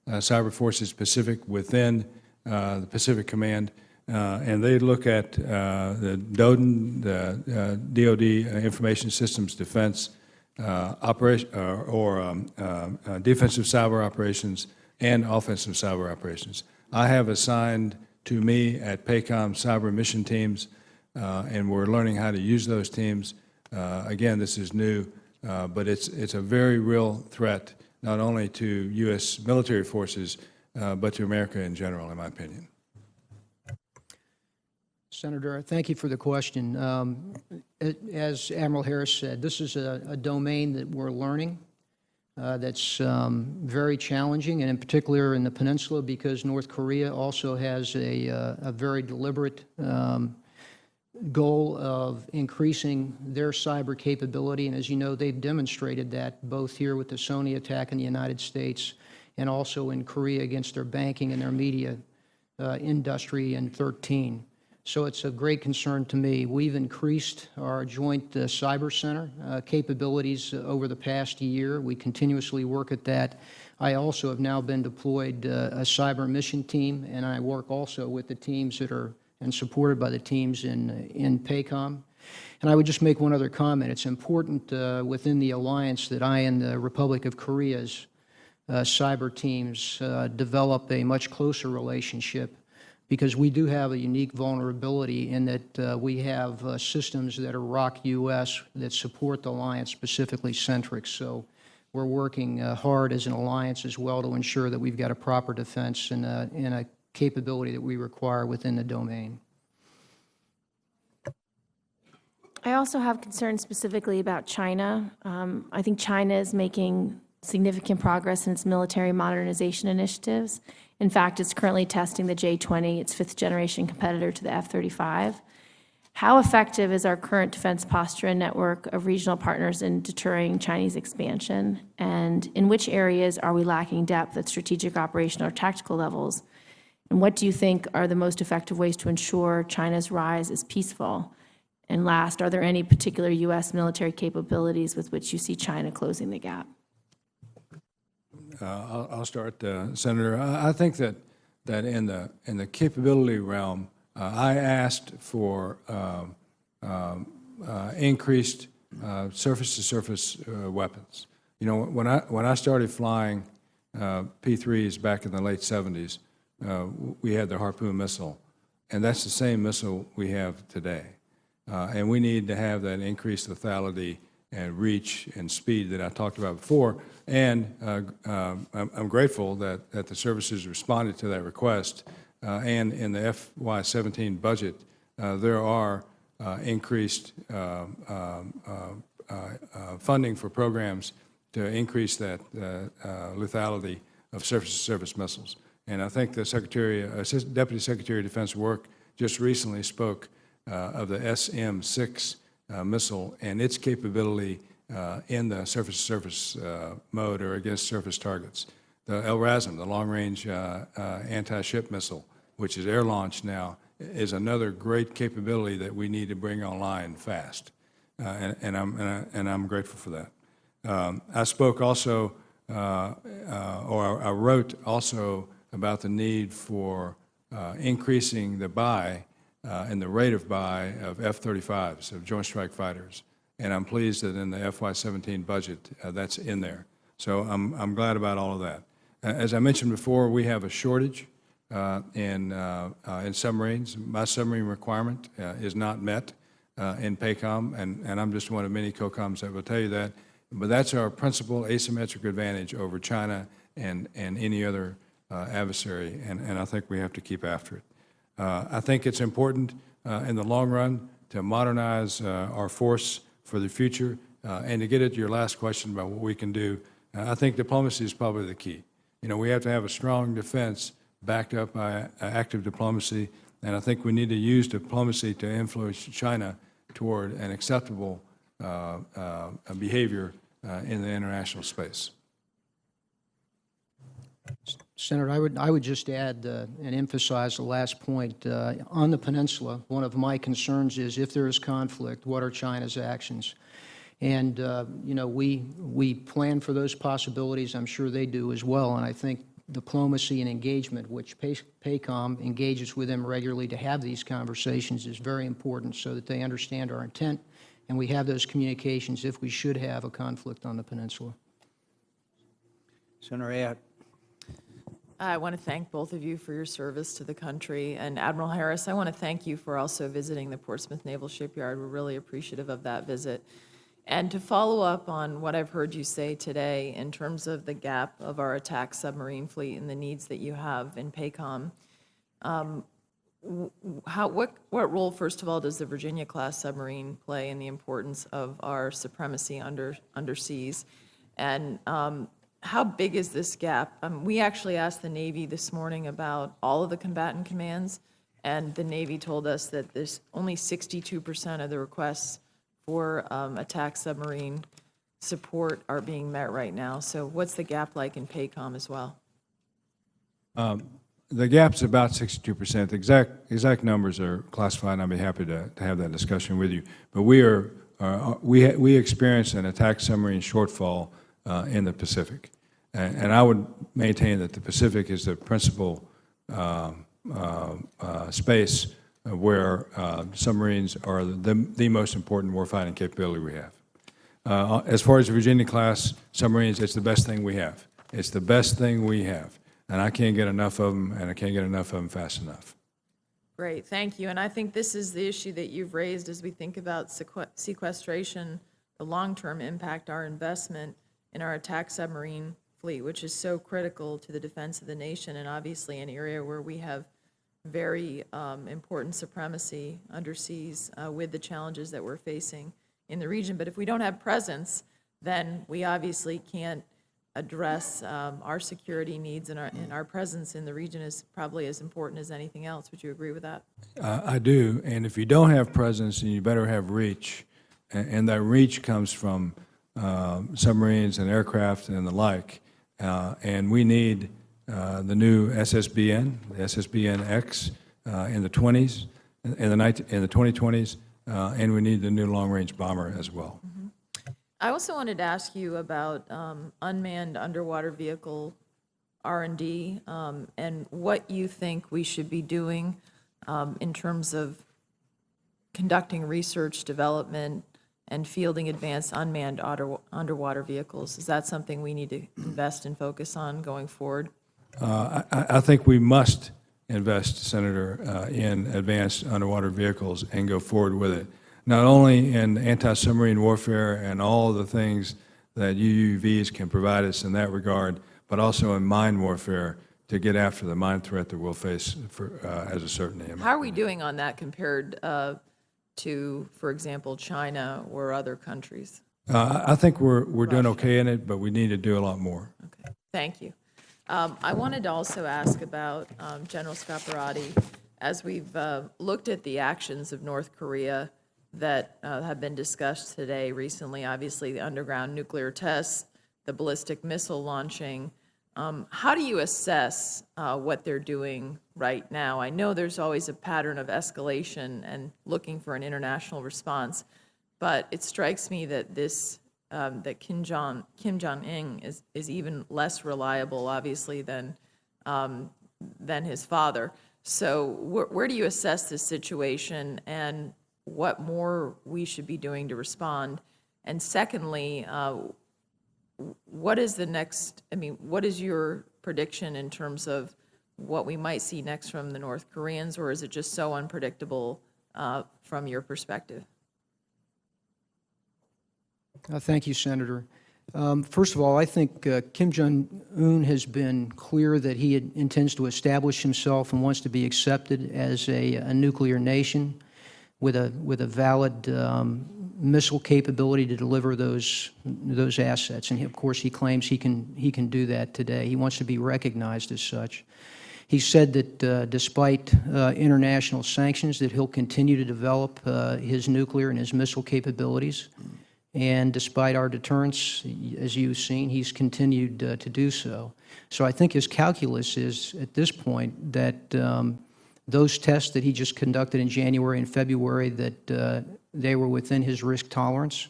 Cyber Forces Pacific, within the Pacific Command, and they look at the DODN, the DoD Information Systems Defense operation, defensive cyber operations and offensive cyber operations. I have assigned to me at Pacom cyber mission teams, and we're learning how to use those teams. Again, this is new, but it's a very real threat, not only to U.S. military forces, but to America in general, in my opinion. Senator, thank you for the question. As Admiral Harris said, this is a domain that we're learning. That's very challenging, and in particular in the peninsula, because North Korea also has a very deliberate goal of increasing their cyber capability. And as you know, they've demonstrated that both here with the Sony attack in the United States and also in Korea against their banking and their media industry in 2013. So it's a great concern to me. We've increased our joint cyber center capabilities over the past year. We continuously work at that. I also have now been deployed a cyber mission team, and I work also with the teams that are and supported by the teams in Pacom. And I would just make one other comment. It's important within the alliance that I and the Republic of Korea's cyber teams develop a much closer relationship because we do have a unique vulnerability in that we have systems that are ROC-US that support the alliance, specifically Centric. So we're working hard as an alliance as well to ensure that we've got a proper defense and a capability that we require within the domain. I also have concerns specifically about China. I think China is making significant progress in its military modernization initiatives. In fact, it's currently testing the J-20, its fifth-generation competitor to the F-35. How effective is our current defense posture and network of regional partners in deterring Chinese expansion? And in which areas are we lacking depth at strategic, operational, or tactical levels? And what do you think are the most effective ways to ensure China's rise is peaceful? And last, are there any particular U.S. military capabilities with which you see China closing the gap? I'll start, Senator. I think that in the capability realm, I asked for increased surface-to-surface weapons. You know, when I started flying P-3s back in the late 70s, we had the Harpoon missile, and that's the same missile we have today. And we need to have that increased lethality and reach and speed that I talked about before. And I'm grateful that the services responded to that request. And in the FY17 budget, there are increased funding for programs to increase that lethality of surface-to-surface missiles. And I think the Deputy Secretary of Defense Work just recently spoke of the SM-6 missile and its capability in the surface-to-surface mode or against surface targets. The LRASM, the long-range anti-ship missile, which is air-launched now, is another great capability that we need to bring online fast, and I'm grateful for that. I spoke also, or I wrote also about the need for increasing the buy and the rate of buy of F-35s, of Joint Strike Fighters. And I'm pleased that in the FY17 budget, that's in there. So I'm glad about all of that. As I mentioned before, we have a shortage in submarines. My submarine requirement is not met in Pacom, and I'm just one of many COCOMs that will tell you that. But that's our principal asymmetric advantage over China and any other adversary, and I think we have to keep after it. I think it's important in the long run to modernize our force for the future. And to get at your last question about what we can do, I think diplomacy is probably the key. You know, we have to have a strong defense backed up by active diplomacy, and I think we need to use diplomacy to influence China toward an acceptable behavior in the international space. Senator, I would just add and emphasize the last point. On the peninsula, one of my concerns is if there is conflict, what are China's actions? And, you know, we plan for those possibilities. I'm sure they do as well. And I think diplomacy and engagement, which Pacom engages with them regularly to have these conversations, is very important so that they understand our intent and we have those communications if we should have a conflict on the peninsula. Senator Ayotte. I want to thank both of you for your service to the country. And Admiral Harris, I want to thank you for also visiting the Portsmouth Naval Shipyard. We're really appreciative of that visit. And to follow up on what I've heard you say today in terms of the gap of our attack submarine fleet and the needs that you have in Pacom, what role, first of all, does the Virginia-class submarine play in the importance of our supremacy underseas? And how big is this gap? We actually asked the Navy this morning about all of the combatant commands, and the Navy told us that there's only 62% of the requests for attack submarine support are being met right now. So what's the gap like in Pacom as well? The gap's about 62%. The exact numbers are classified, and I'd be happy to have that discussion with you. But we experience an attack submarine shortfall in the Pacific. And I would maintain that the Pacific is the principal space where submarines are the most important warfighting capability we have. As far as Virginia-class submarines, it's the best thing we have. It's the best thing we have. And I can't get enough of them, and I can't get enough of them fast enough. Great, thank you. And I think this is the issue that you've raised as we think about sequestration, the long-term impact, our investment in our attack submarine fleet, which is so critical to the defense of the nation, and obviously an area where we have very important supremacy underseas with the challenges that we're facing in the region. But if we don't have presence, then we obviously can't address our security needs, and our presence in the region is probably as important as anything else. Would you agree with that? I do, and if you don't have presence, then you better have reach, and that reach comes from submarines and aircraft and the like, and we need the new SSBN, the SSBN-X in the 20s, in the 2020s, and we need the new long-range bomber as well. I also wanted to ask you about unmanned underwater vehicle R&D and what you think we should be doing in terms of conducting research, development, and fielding advanced unmanned underwater vehicles. Is that something we need to invest and focus on going forward? I think we must invest, Senator, in advanced underwater vehicles and go forward with it. Not only in anti-submarine warfare and all the things that UUVs can provide us in that regard, but also in mine warfare to get after the mine threat that we'll face as a certainty. How are we doing on that compared to, for example, China or other countries? I think we're doing okay in it, but we need to do a lot more. Okay, thank you. I wanted to also ask about General Scaparrotti. As we've looked at the actions of North Korea that have been discussed today recently, obviously the underground nuclear tests, the ballistic missile launching, how do you assess what they're doing right now? I know there's always a pattern of escalation and looking for an international response, but it strikes me that this that Kim Jong-un is even less reliable, obviously, than his father. So where do you assess this situation, and what more we should be doing to respond? And secondly, what is the next, what is your prediction in terms of what we might see next from the North Koreans, or is it just so unpredictable from your perspective? Thank you, Senator. First of all, I think Kim Jong-un has been clear that he intends to establish himself and wants to be accepted as a nuclear nation with a valid missile capability to deliver those assets. And of course, he claims he can do that today. He wants to be recognized as such. He said that despite international sanctions, that he'll continue to develop his nuclear and his missile capabilities. And despite our deterrence, as you've seen, he's continued to do so. So I think his calculus is, at this point, that those tests that he just conducted in January and February, that they were within his risk tolerance,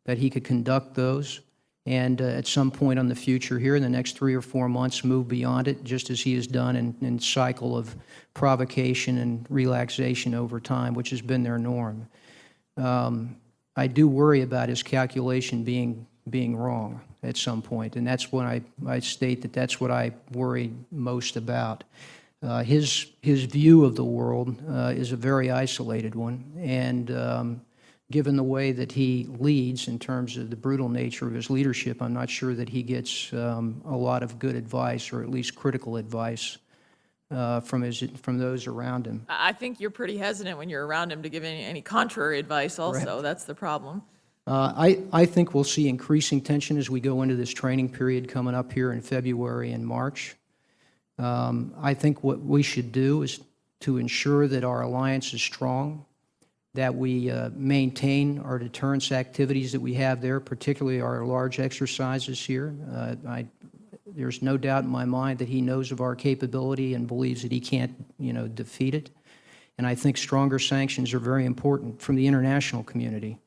that he could conduct those, and at some point in the future here, in the next 3 or 4 months, move beyond it, just as he has done in cycle of provocation and relaxation over time, which has been their norm. I do worry about his calculation being wrong at some point, and that's when I state that that's what I worry most about. His view of the world is a very isolated one, and given the way that he leads in terms of the brutal nature of his leadership, I'm not sure that he gets a lot of good advice, or at least critical advice, from those around him. I think you're pretty hesitant when you're around him to give any contrary advice also. Correct. That's the problem. I think we'll see increasing tension as we go into this training period coming up here in February and March. I think what we should do is to ensure that our alliance is strong, that we maintain our deterrence activities that we have there, particularly our large exercises here. There's no doubt in my mind that he knows of our capability and believes that he can't, defeat it. And I think stronger sanctions are very important from the international community.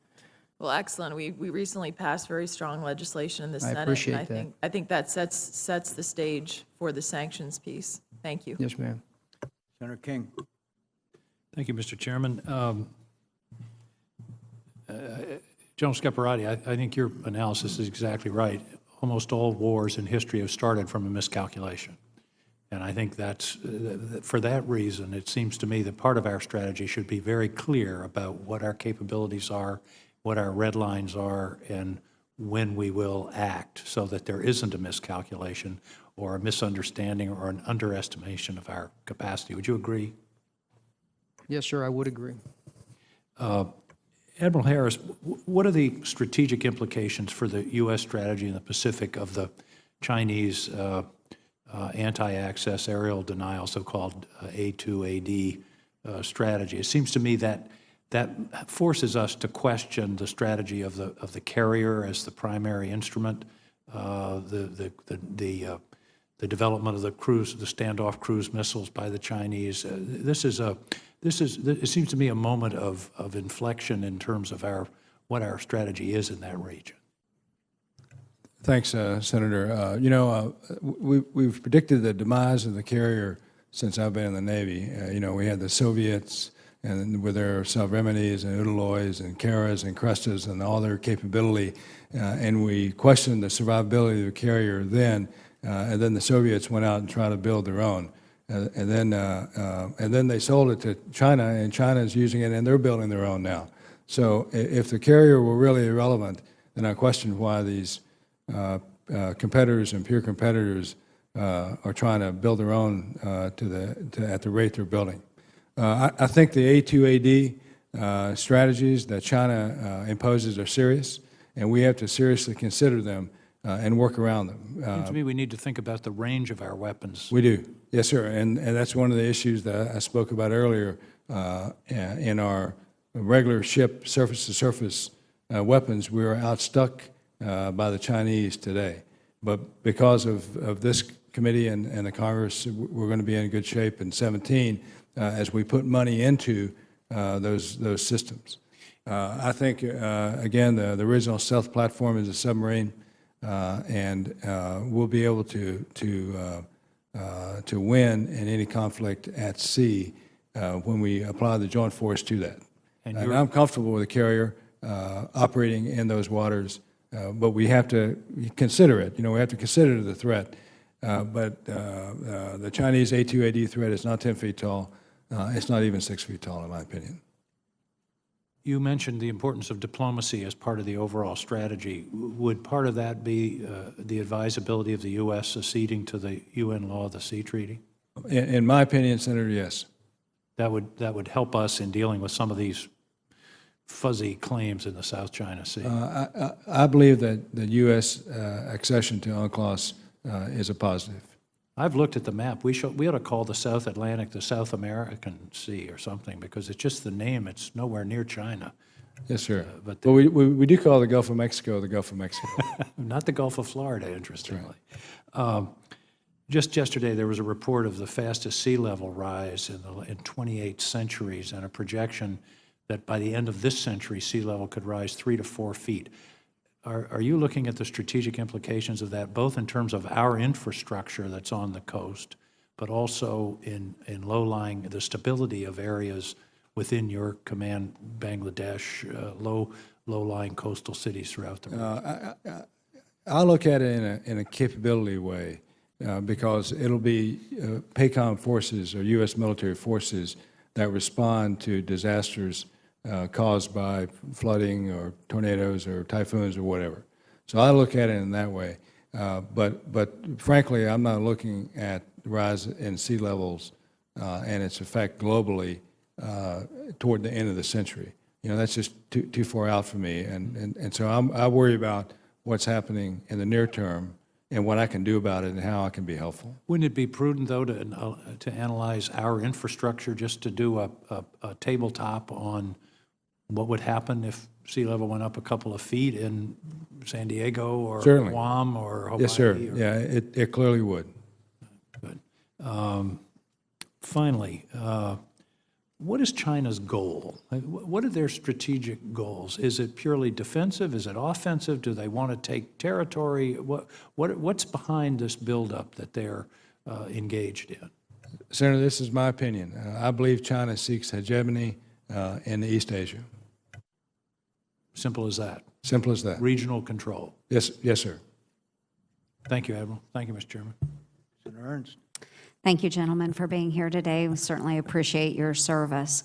Well, excellent. We recently passed very strong legislation in the Senate. I appreciate and I think that sets the stage for the sanctions piece. Thank you. Yes, ma'am. Senator King. Thank you, Mr. Chairman. General Scaparrotti, I think your analysis is exactly right. Almost all wars in history have started from a miscalculation. And I think that's, for that reason, it seems to me that part of our strategy should be very clear about what our capabilities are, what our red lines are, and when we will act, so that there isn't a miscalculation or a misunderstanding or an underestimation of our capacity. Would you agree? Yes, sir, I would agree. Admiral Harris, what are the strategic implications for the U.S. strategy in the Pacific of the Chinese anti-access aerial denial, so-called A2AD strategy? It seems to me that that forces us to question the strategy of the carrier as the primary instrument, the development of the standoff cruise missiles by the Chinese. It seems to me a moment of inflection in terms of what our strategy is in that region. Thanks, Senator. We've predicted the demise of the carrier since I've been in the Navy. We had the Soviets and with their Salvemines and Udaloys and Karas and Crestas and all their capability, and we questioned the survivability of the carrier then, and then the Soviets went out and tried to build their own. And then they sold it to China, and China is using it, and they're building their own now. So if the carrier were really irrelevant, then I question why these competitors and peer competitors are trying to build their own at the rate they're building. I think the A2AD strategies that China imposes are serious, and we have to seriously consider them and work around them. Seems to me we need to think about the range of our weapons. We do, yes, sir, and that's one of the issues that I spoke about earlier in our regular ship surface-to-surface weapons. We are outstuck by the Chinese today, but because of this committee and the Congress, we're going to be in good shape in 2017 as we put money into those systems. I think, again, the original stealth platform is a submarine, and we'll be able to win in any conflict at sea when we apply the joint force to that. And I'm comfortable with a carrier operating in those waters, but we have to consider it. We have to consider the threat. But the Chinese A2AD threat is not 10 feet tall. It's not even 6 feet tall, in my opinion. You mentioned the importance of diplomacy as part of the overall strategy. Would part of that be the advisability of the U.S. acceding to the UN Law of the Sea Treaty? In my opinion, Senator, yes. That would help us in dealing with some of these fuzzy claims in the South China Sea. I believe that the U.S. accession to UNCLOS is a positive. I've looked at the map. We ought to call the South Atlantic the South American Sea or something, because it's just the name. It's nowhere near China. Yes, sir. But we do call the Gulf of Mexico the Gulf of Mexico. Not the Gulf of Florida, interestingly. Right. Just yesterday, there was a report of the fastest sea level rise in 28 centuries, and a projection that by the end of this century, sea level could rise 3 to 4 feet. Are you looking at the strategic implications of that, both in terms of our infrastructure that's on the coast, but also in low-lying, the stability of areas within your command, Bangladesh, low-lying coastal cities throughout the region? I look at it in a capability way, because it'll be Pacom forces or U.S. military forces that respond to disasters caused by flooding or tornadoes or typhoons or whatever. So I look at it in that way. But frankly, I'm not looking at the rise in sea levels and its effect globally toward the end of the century. That's just too far out for me. And so I worry about what's happening in the near term and what I can do about it and how I can be helpful. Wouldn't it be prudent, though, to analyze our infrastructure, just to do a tabletop on what would happen if sea level went up a couple of feet in San Diego or Certainly. Guam or Hawaii? Yes, sir. Yeah, it clearly would. Good. Finally, what is China's goal? What are their strategic goals? Is it purely defensive? Is it offensive? Do they want to take territory? What's behind this buildup that they're engaged in? Senator, this is my opinion. I believe China seeks hegemony in East Asia. Simple as that. Simple as that. Regional control. Yes, sir. Thank you, Admiral. Thank you, Mr. Chairman. Senator Ernst. Thank you, gentlemen, for being here today. We certainly appreciate your service.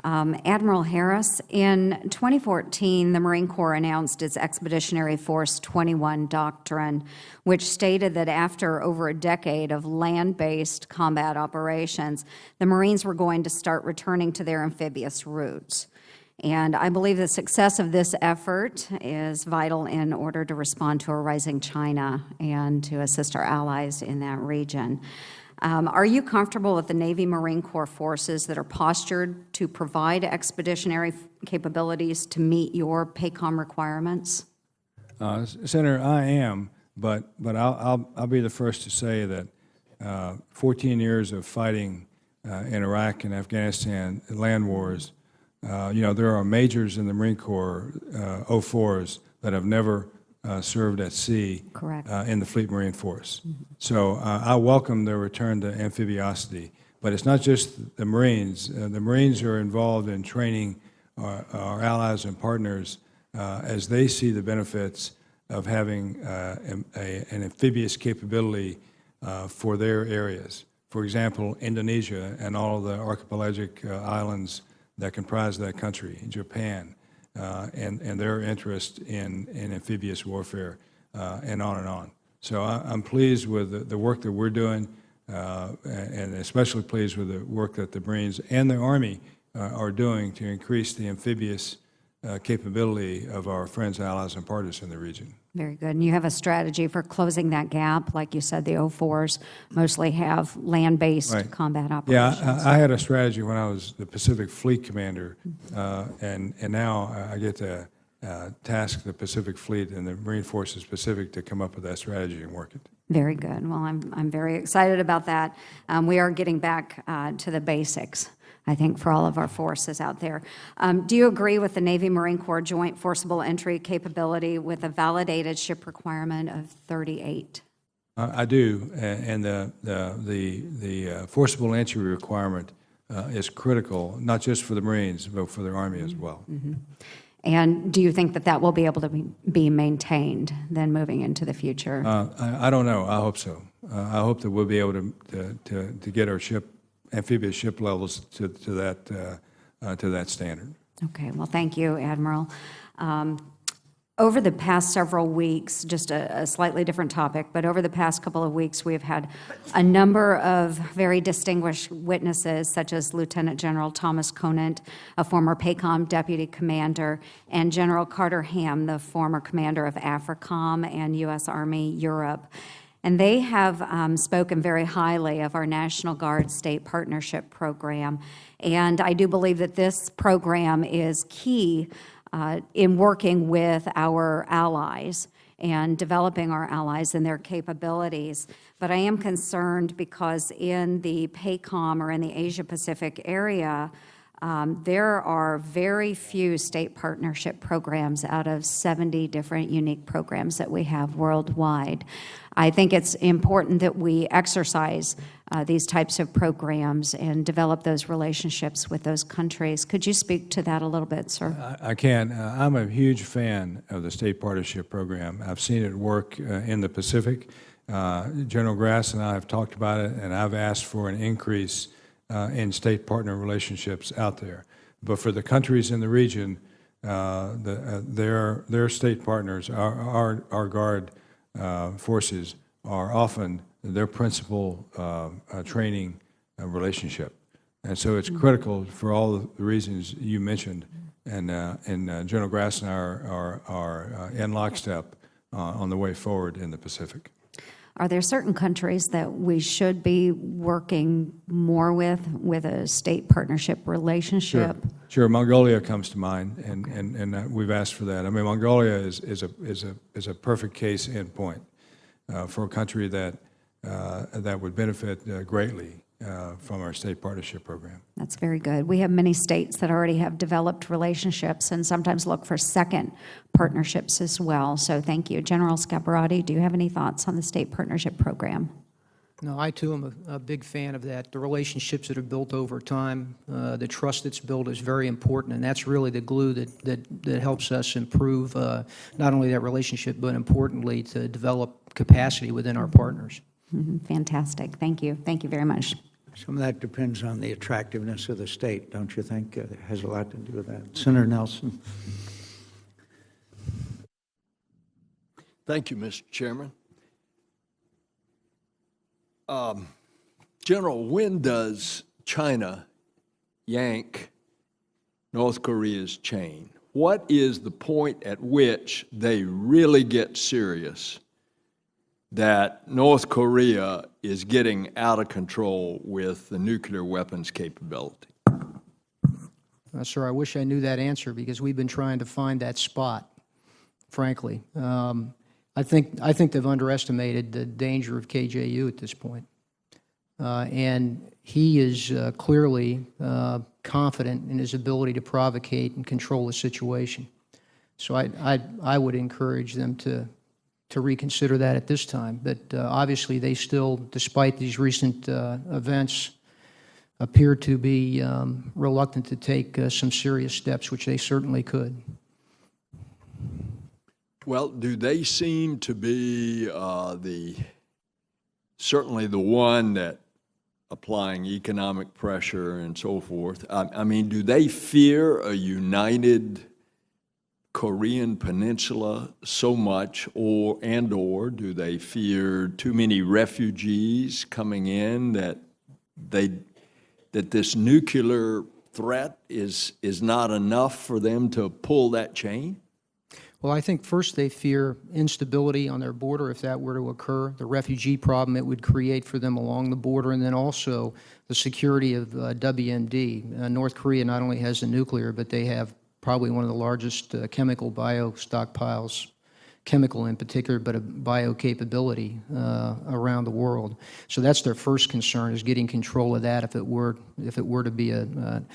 Admiral Harris, in 2014, the Marine Corps announced its Expeditionary Force 21 doctrine, which stated that after over a decade of land-based combat operations, the Marines were going to start returning to their amphibious roots. And I believe the success of this effort is vital in order to respond to a rising China and to assist our allies in that region. Are you comfortable with the Navy Marine Corps forces that are postured to provide expeditionary capabilities to meet your Pacom requirements? Senator, I am, but I'll be the first to say that 14 years of fighting in Iraq and Afghanistan, land wars, there are majors in the Marine Corps, 04s, that have never served at sea. Correct. In the Fleet Marine Force. So I welcome the return to amphibiosity. But it's not just the Marines. The Marines are involved in training our allies and partners as they see the benefits of having an amphibious capability for their areas. For example, Indonesia and all of the archipelagic islands that comprise that country, Japan, and their interest in amphibious warfare, and on and on. So I'm pleased with the work that we're doing, and especially pleased with the work that the Marines and the Army are doing to increase the amphibious capability of our friends, allies, and partners in the region. Very good. And you have a strategy for closing that gap. Like you said, the 04s mostly have land-based Right. combat operations. Yeah, I had a strategy when I was the Pacific Fleet Commander, and now I get to task the Pacific Fleet and the Marine Forces Pacific to come up with that strategy and work it. Very good. Well, I'm very excited about that. We are getting back to the basics, I think, for all of our forces out there. Do you agree with the Navy Marine Corps Joint Forcible Entry capability with a validated ship requirement of 38? I do, and the forcible entry requirement is critical, not just for the Marines, but for the Army as well. Mm-hmm. And do you think that that will be able to be maintained then moving into the future? I don't know. I hope so. I hope that we'll be able to get our amphibious ship levels to that standard. Okay. Well, thank you, Admiral. Over the past several weeks, just a slightly different topic, but over the past couple of weeks, we've had a number of very distinguished witnesses, such as Lieutenant General Thomas Conant, a former Pacom deputy commander, and General Carter Ham, the former commander of AFRICOM and U.S. Army Europe. And they have spoken very highly of our National Guard State Partnership Program. And I do believe that this program is key in working with our allies and developing our allies and their capabilities. But I am concerned because in the Pacom or in the Asia-Pacific area, there are very few state partnership programs out of 70 different unique programs that we have worldwide. I think it's important that we exercise these types of programs and develop those relationships with those countries. Could you speak to that a little bit, sir? I can. I'm a huge fan of the State Partnership Program. I've seen it work in the Pacific. General Grass and I have talked about it, and I've asked for an increase in state partner relationships out there. But for the countries in the region, their state partners, our Guard forces, are often their principal training relationship. And so it's critical for all the reasons you mentioned. And General Grass and I are in lockstep on the way forward in the Pacific. Are there certain countries that we should be working more with a state partnership relationship? Sure. Mongolia comes to mind, and we've asked for that. I mean, Mongolia is a perfect case in point for a country that would benefit greatly from our state partnership program. That's very good. We have many states that already have developed relationships and sometimes look for second partnerships as well. So thank you. General Scaparrotti, do you have any thoughts on the state partnership program? No, I too am a big fan of that. The relationships that are built over time, the trust that's built is very important, and that's really the glue that helps us improve not only that relationship, but importantly to develop capacity within our partners. Fantastic. Thank you. Thank you very much. Some of that depends on the attractiveness of the state, don't you think? It has a lot to do with that. Senator Nelson. Thank you, Mr. Chairman. General, when does China yank North Korea's chain? What is the point at which they really get serious that North Korea is getting out of control with the nuclear weapons capability? Sir, I wish I knew that answer because we've been trying to find that spot, frankly. I think they've underestimated the danger of KJU at this point. And he is clearly confident in his ability to provocate and control the situation. So I would encourage them to reconsider that at this time. But obviously they still, despite these recent events, appear to be reluctant to take some serious steps, which they certainly could. Well, do they seem to be certainly the one that applying economic pressure and so forth? I mean, do they fear a united Korean peninsula so much, or do they fear too many refugees coming in that this nuclear threat is not enough for them to pull that chain? Well, I think first they fear instability on their border if that were to occur, the refugee problem it would create for them along the border, and then also the security of WMD. North Korea not only has the nuclear, but they have probably one of the largest chemical bio stockpiles, chemical in particular, but a bio capability around the world. So that's their first concern, is getting control of that if it were to be an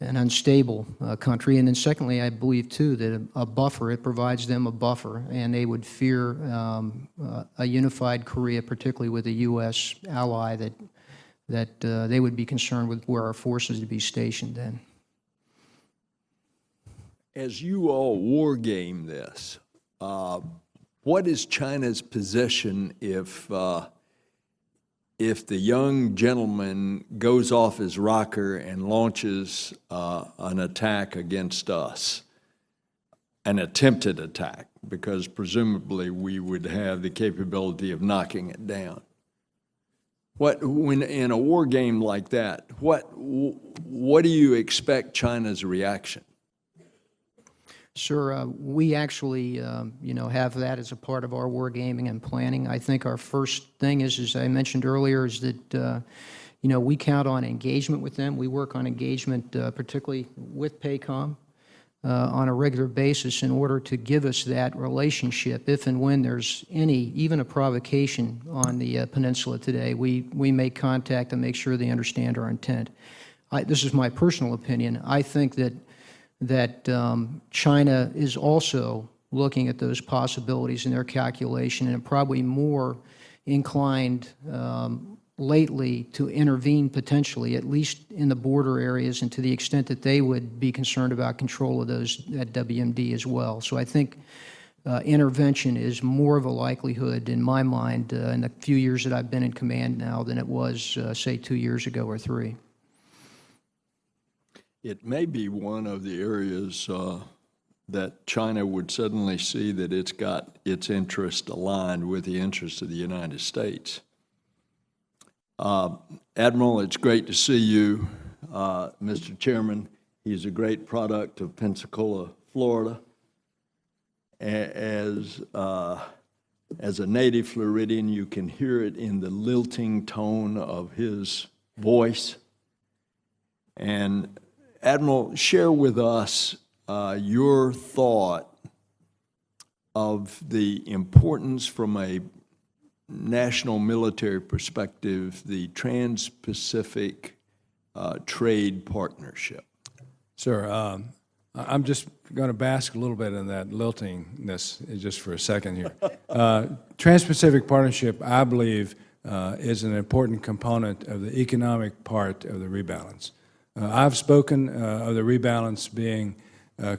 unstable country. And then secondly, I believe too that a buffer, it provides them a buffer, and they would fear a unified Korea, particularly with a U.S. ally, that they would be concerned with where our forces would be stationed then. As you all war game this, what is China's position if the young gentleman goes off his rocker and launches an attack against us, an attempted attack, because presumably we would have the capability of knocking it down? When in a war game like that, what do you expect China's reaction? Sir, we actually, have that as a part of our wargaming and planning. I think our first thing is, as I mentioned earlier, is that, we count on engagement with them. We work on engagement, particularly with Pacom, on a regular basis in order to give us that relationship. If and when there's even a provocation on the peninsula today, we make contact and make sure they understand our intent. This is my personal opinion. I think that China is also looking at those possibilities in their calculation, and probably more inclined lately to intervene potentially, at least in the border areas, and to the extent that they would be concerned about control of those at WMD as well. So I think intervention is more of a likelihood in my mind in the few years that I've been in command now than it was, say, 2 years ago or 3. It may be one of the areas that China would suddenly see that it's got its interest aligned with the interests of the United States. Admiral, it's great to see you. Mr. Chairman, he's a great product of Pensacola, Florida. As a native Floridian, you can hear it in the lilting tone of his voice. And Admiral, share with us your thought of the importance from a national military perspective, the Trans-Pacific trade partnership. Sir, I'm just going to bask a little bit in that liltingness just for a second here. Trans-Pacific Partnership, I believe, is an important component of the economic part of the rebalance. I've spoken of the rebalance being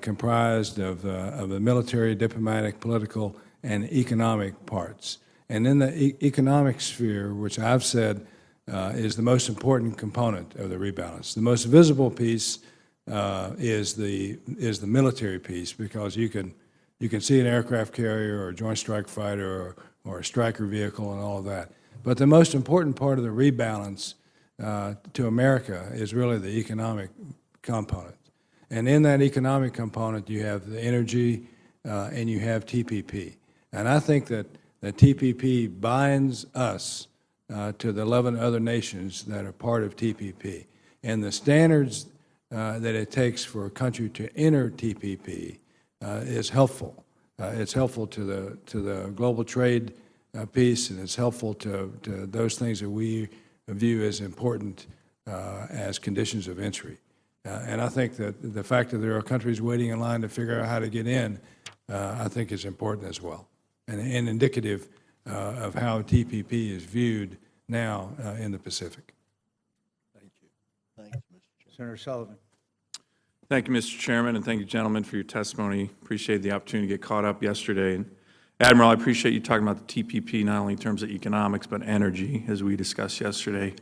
comprised of the military, diplomatic, political, and economic parts. And in the economic sphere, which I've said is the most important component of the rebalance, the most visible piece is the military piece, because you can see an aircraft carrier or a joint strike fighter or a Stryker vehicle and all of that. But the most important part of the rebalance to America is really the economic component. And in that economic component, you have the energy and you have TPP. And I think that TPP binds us to the 11 other nations that are part of TPP. And the standards that it takes for a country to enter TPP is helpful. It's helpful to the global trade piece, and it's helpful to those things that we view as important as conditions of entry. And I think that the fact that there are countries waiting in line to figure out how to get in, I think is important as well, and indicative of how TPP is viewed now in the Pacific. Thank you. Thanks, Mr. Chairman. Senator Sullivan. Thank you, Mr. Chairman, and thank you, gentlemen, for your testimony. Appreciate the opportunity to get caught up yesterday. And Admiral, I appreciate you talking about the TPP, not only in terms of economics, but energy, as we discussed yesterday.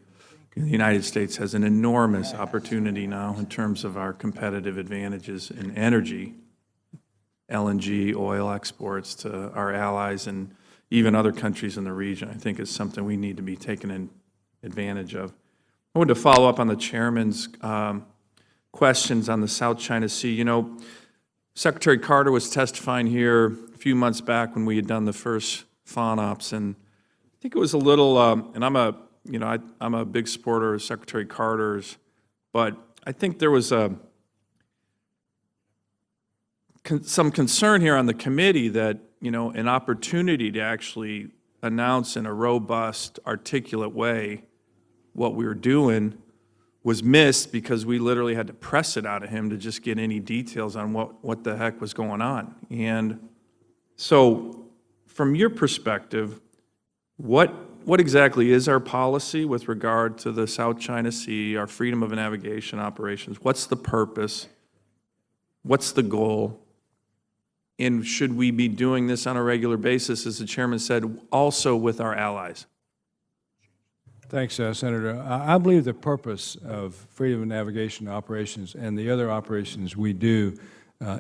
The United States has an enormous opportunity now in terms of our competitive advantages in energy, LNG, oil exports to our allies and even other countries in the region. I think it's something we need to be taking advantage of. I wanted to follow up on the Chairman's questions on the South China Sea. You know, Secretary Carter was testifying here a few months back when we had done the first FONOPS, and I think it was a little, and I'm a big supporter of Secretary Carter's, but I think there was some concern here on the committee that, you know, an opportunity to actually announce in a robust, articulate way what we were doing was missed because we literally had to press it out of him to just get any details on what the heck was going on. And so from your perspective, what exactly is our policy with regard to the South China Sea, our freedom of navigation operations? What's the purpose? What's the goal? And should we be doing this on a regular basis, as the Chairman said, also with our allies? Thanks, Senator. I believe the purpose of freedom of navigation operations and the other operations we do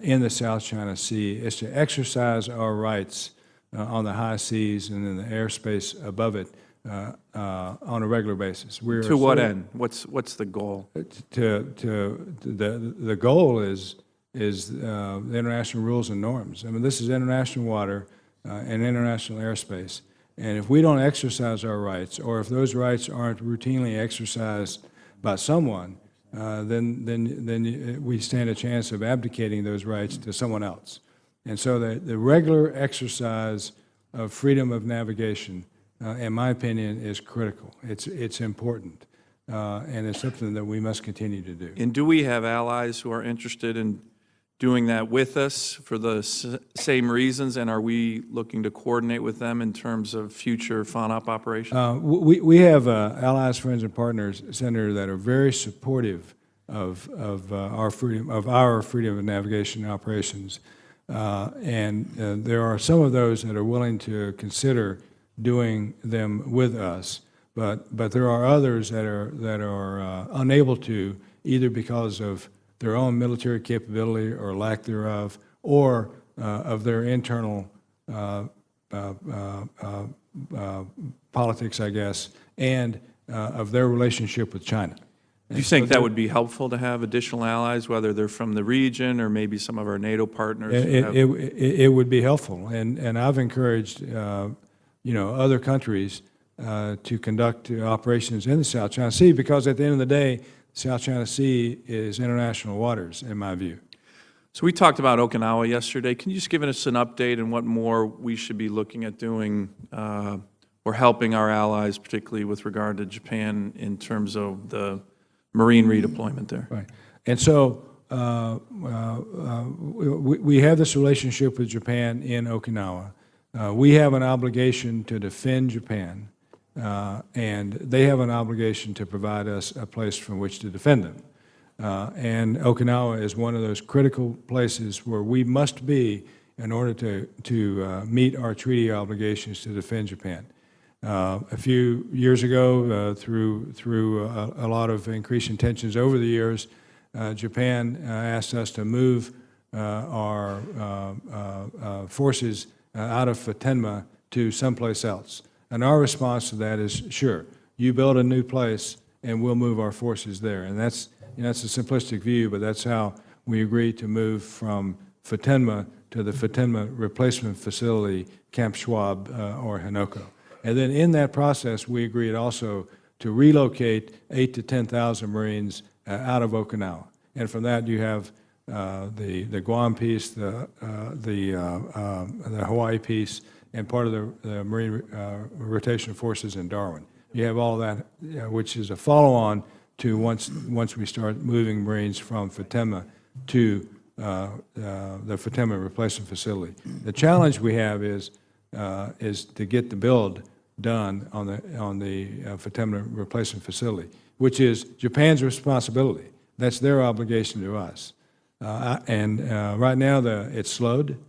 in the South China Sea is to exercise our rights on the high seas and in the airspace above it on a regular basis. To what end? What's the goal? The goal is the international rules and norms. I mean, this is international water and international airspace. And if we don't exercise our rights, or if those rights aren't routinely exercised by someone, then we stand a chance of abdicating those rights to someone else. And so the regular exercise of freedom of navigation, in my opinion, is critical. It's important, and it's something that we must continue to do. And do we have allies who are interested in doing that with us for the same reasons, and are we looking to coordinate with them in terms of future FONOP operations? We have allies, friends, and partners, Senator, that are very supportive of our freedom of navigation operations, and there are some of those that are willing to consider doing them with us, but there are others that are unable to, either because of their own military capability or lack thereof, or of their internal politics, I guess, and of their relationship with China. Do you think that would be helpful to have additional allies, whether they're from the region or maybe some of our NATO partners? It would be helpful, and I've encouraged other countries to conduct operations in the South China Sea, because at the end of the day, South China Sea is international waters, in my view. So we talked about Okinawa yesterday. Can you just give us an update on what more we should be looking at doing or helping our allies, particularly with regard to Japan, in terms of the Marine redeployment there? Right. And so we have this relationship with Japan in Okinawa. We have an obligation to defend Japan, and they have an obligation to provide us a place from which to defend them. And Okinawa is one of those critical places where we must be in order to meet our treaty obligations to defend Japan. A few years ago, through a lot of increasing tensions over the years, Japan asked us to move our forces out of Futenma to someplace else. And our response to that is, sure, you build a new place and we'll move our forces there. And that's, that's a simplistic view, but that's how we agreed to move from Futenma to the Futenma replacement facility, Camp Schwab or Hanoko. And then in that process, we agreed also to relocate 8,000 to 10,000 Marines out of Okinawa. And from that, you have the Guam piece, the Hawaii piece, and part of the Marine rotation forces in Darwin. You have all that, which is a follow-on to once we start moving Marines from Futenma to the Futenma replacement facility. The challenge we have is to get the build done on the Futenma replacement facility, which is Japan's responsibility. That's their obligation to us. Right now, it's slowed.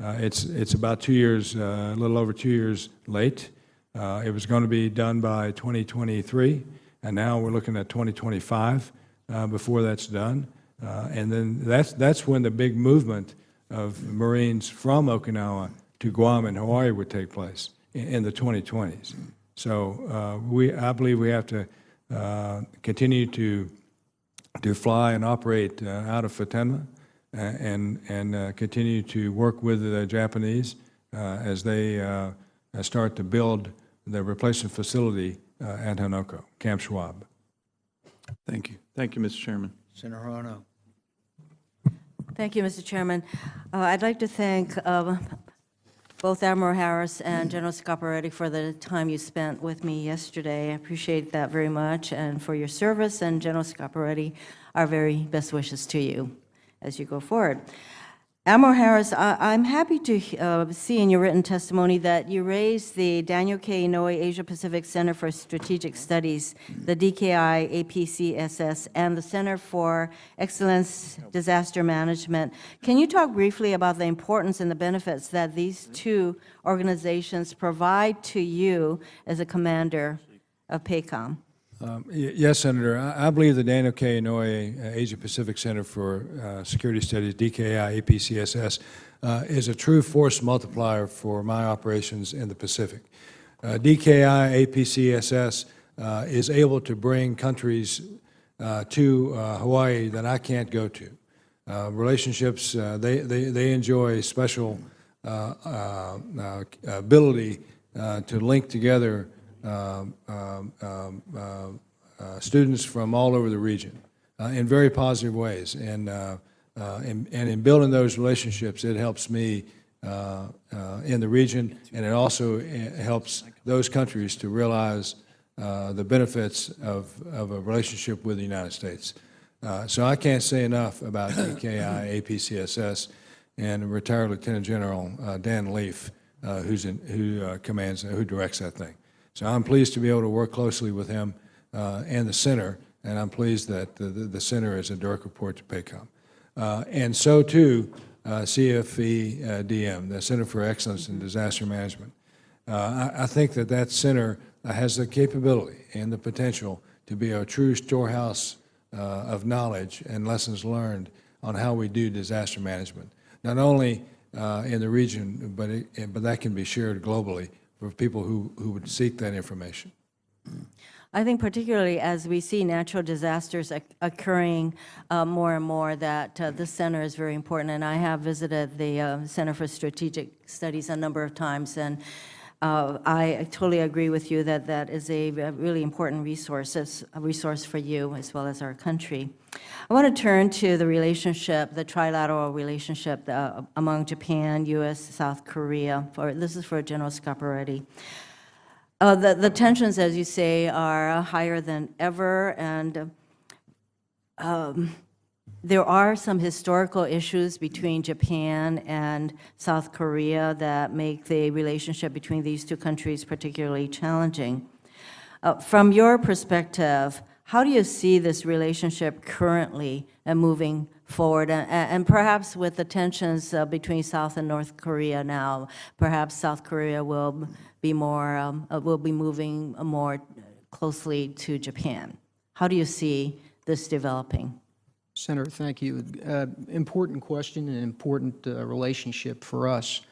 It's about 2 years, a little over 2 years late. It was going to be done by 2023, and now we're looking at 2025 before that's done. And then that's when the big movement of Marines from Okinawa to Guam and Hawaii would take place in the 2020s. So I believe we have to continue to fly and operate out of Futenma and continue to work with the Japanese as they start to build the replacement facility at Hanoko, Camp Schwab. Thank you. Thank you, Mr. Chairman. Senator Rono. Thank you, Mr. Chairman. I'd like to thank both Admiral Harris and General Scaparrotti for the time you spent with me yesterday. I appreciate that very much, and for your service. And General Scaparrotti, our very best wishes to you as you go forward. Admiral Harris, I'm happy to see in your written testimony that you raised the Daniel K. Inouye Asia Pacific Center for Strategic Studies, the DKI APCSS, and the Center for Excellence Disaster Management. Can you talk briefly about the importance and the benefits that these two organizations provide to you as a commander of Pacom? Yes, Senator. I believe the Daniel K. Inouye Asia Pacific Center for Security Studies, DKI APCSS, is a true force multiplier for my operations in the Pacific. DKI APCSS is able to bring countries to Hawaii that I can't go to. Relationships, they enjoy special ability to link together students from all over the region in very positive ways. And in building those relationships, it helps me in the region, and it also helps those countries to realize the benefits of a relationship with the United States. So I can't say enough about DKI APCSS and retired Lieutenant General Dan Leaf, who directs that thing. So I'm pleased to be able to work closely with him and the center, and I'm pleased that the center is a direct report to Pacom. And so too, CFE-DM, the Center for Excellence in Disaster Management. I think that center has the capability and the potential to be a true storehouse of knowledge and lessons learned on how we do disaster management, not only in the region, but that can be shared globally for people who would seek that information. I think particularly as we see natural disasters occurring more and more, that this center is very important. And I have visited the Center for Strategic Studies a number of times, and I totally agree with you that that is a really important resource for you as well as our country. I want to turn to the relationship, the trilateral relationship among Japan, U.S., South Korea. This is for General Scaparrotti. The tensions, as you say, are higher than ever, and there are some historical issues between Japan and South Korea that make the relationship between these two countries particularly challenging. From your perspective, How do you see this relationship currently and moving forward? And perhaps with the tensions between South and North Korea now, perhaps South Korea will be moving more closely to Japan. How do you see this developing? Senator, thank you. Important question and important relationship for us.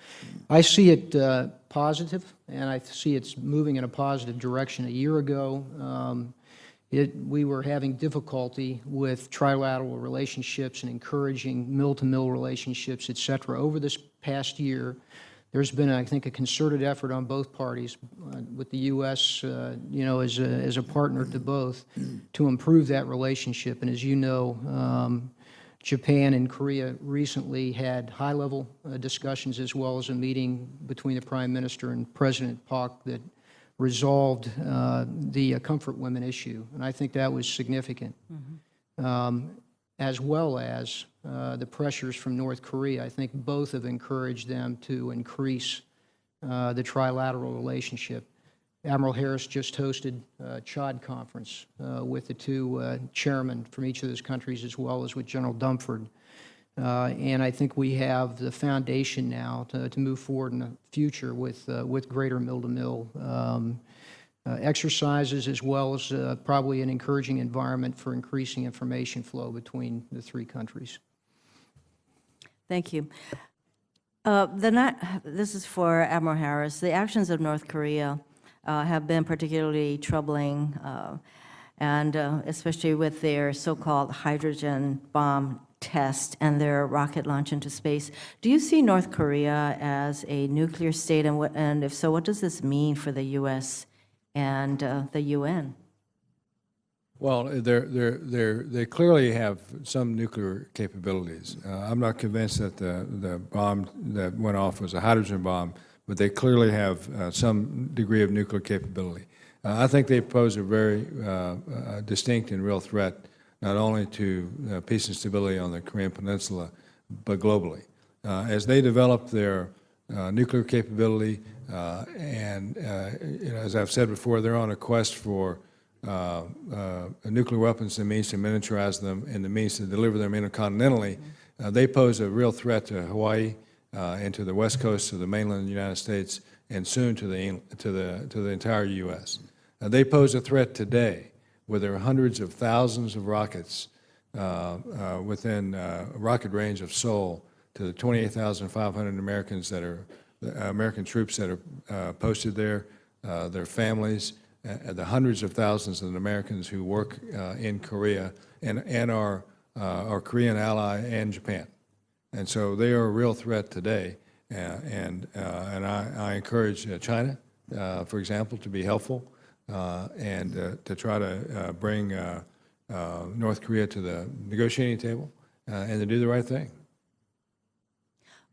I see it positive, and I see it's moving in a positive direction. A year ago, we were having difficulty with trilateral relationships and encouraging mill-to-mill relationships, et cetera. Over this past year, there's been, I think, a concerted effort on both parties, with the U.S., as a partner to both, to improve that relationship. And as you know, Japan and Korea recently had high-level discussions, as well as a meeting between the Prime Minister and President Park that resolved the comfort women issue, and I think that was significant. As well as the pressures from North Korea. I think both have encouraged them to increase the trilateral relationship. Admiral Harris just hosted a CHOD conference with the two chairmen from each of those countries, as well as with General Dumford. And I think we have the foundation now to move forward in the future with greater mill-to-mill exercises, as well as probably an encouraging environment for increasing information flow between the three countries. Thank you. This is for Admiral Harris. The actions of North Korea have been particularly troubling, and especially with their so-called hydrogen bomb test and their rocket launch into space. Do you see North Korea as a nuclear state, and if so, what does this mean for the U.S. and the UN? Well, they clearly have some nuclear capabilities. I'm not convinced that the bomb that went off was a hydrogen bomb, but they clearly have some degree of nuclear capability. I think they pose a very distinct and real threat, not only to peace and stability on the Korean Peninsula, but globally. As they develop their nuclear capability, as I've said before, they're on a quest for nuclear weapons and means to miniaturize them and the means to deliver them intercontinentally. They pose a real threat to Hawaii and to the west coast of the mainland United States, and soon to the entire U.S. They pose a threat today, where there are hundreds of thousands of rockets within rocket range of Seoul to the 28,500 Americans that are American troops that are posted there, their families, the hundreds of thousands of Americans who work in Korea and our Korean ally and Japan. And so they are a real threat today. And I encourage China, for example, to be helpful and to try to bring North Korea to the negotiating table and to do the right thing.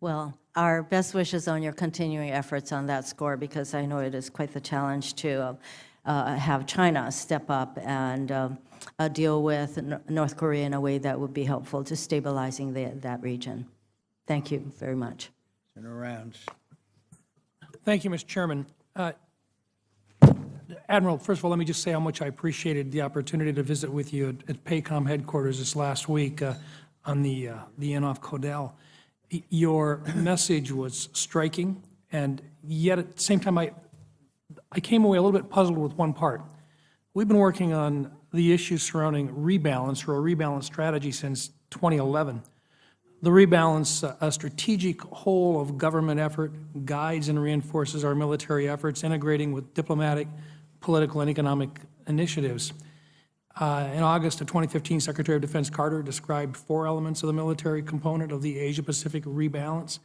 Well, our best wishes on your continuing efforts on that score, because I know it is quite the challenge to have China step up and deal with North Korea in a way that would be helpful to stabilizing that region. Thank you very much. Senator Rounds. Thank you, Mr. Chairman. Admiral, first of all, let me just say how much I appreciated the opportunity to visit with you at Pacom headquarters this last week on the inn off Codell. Your message was striking, and yet at the same time, I came away a little bit puzzled with one part. We've been working on the issues surrounding rebalance, or a rebalance strategy, since 2011. The rebalance, a strategic whole of government effort, guides and reinforces our military efforts, integrating with diplomatic, political, and economic initiatives. In August of 2015, Secretary of Defense Carter described 4 elements of the military component of the Asia-Pacific rebalance.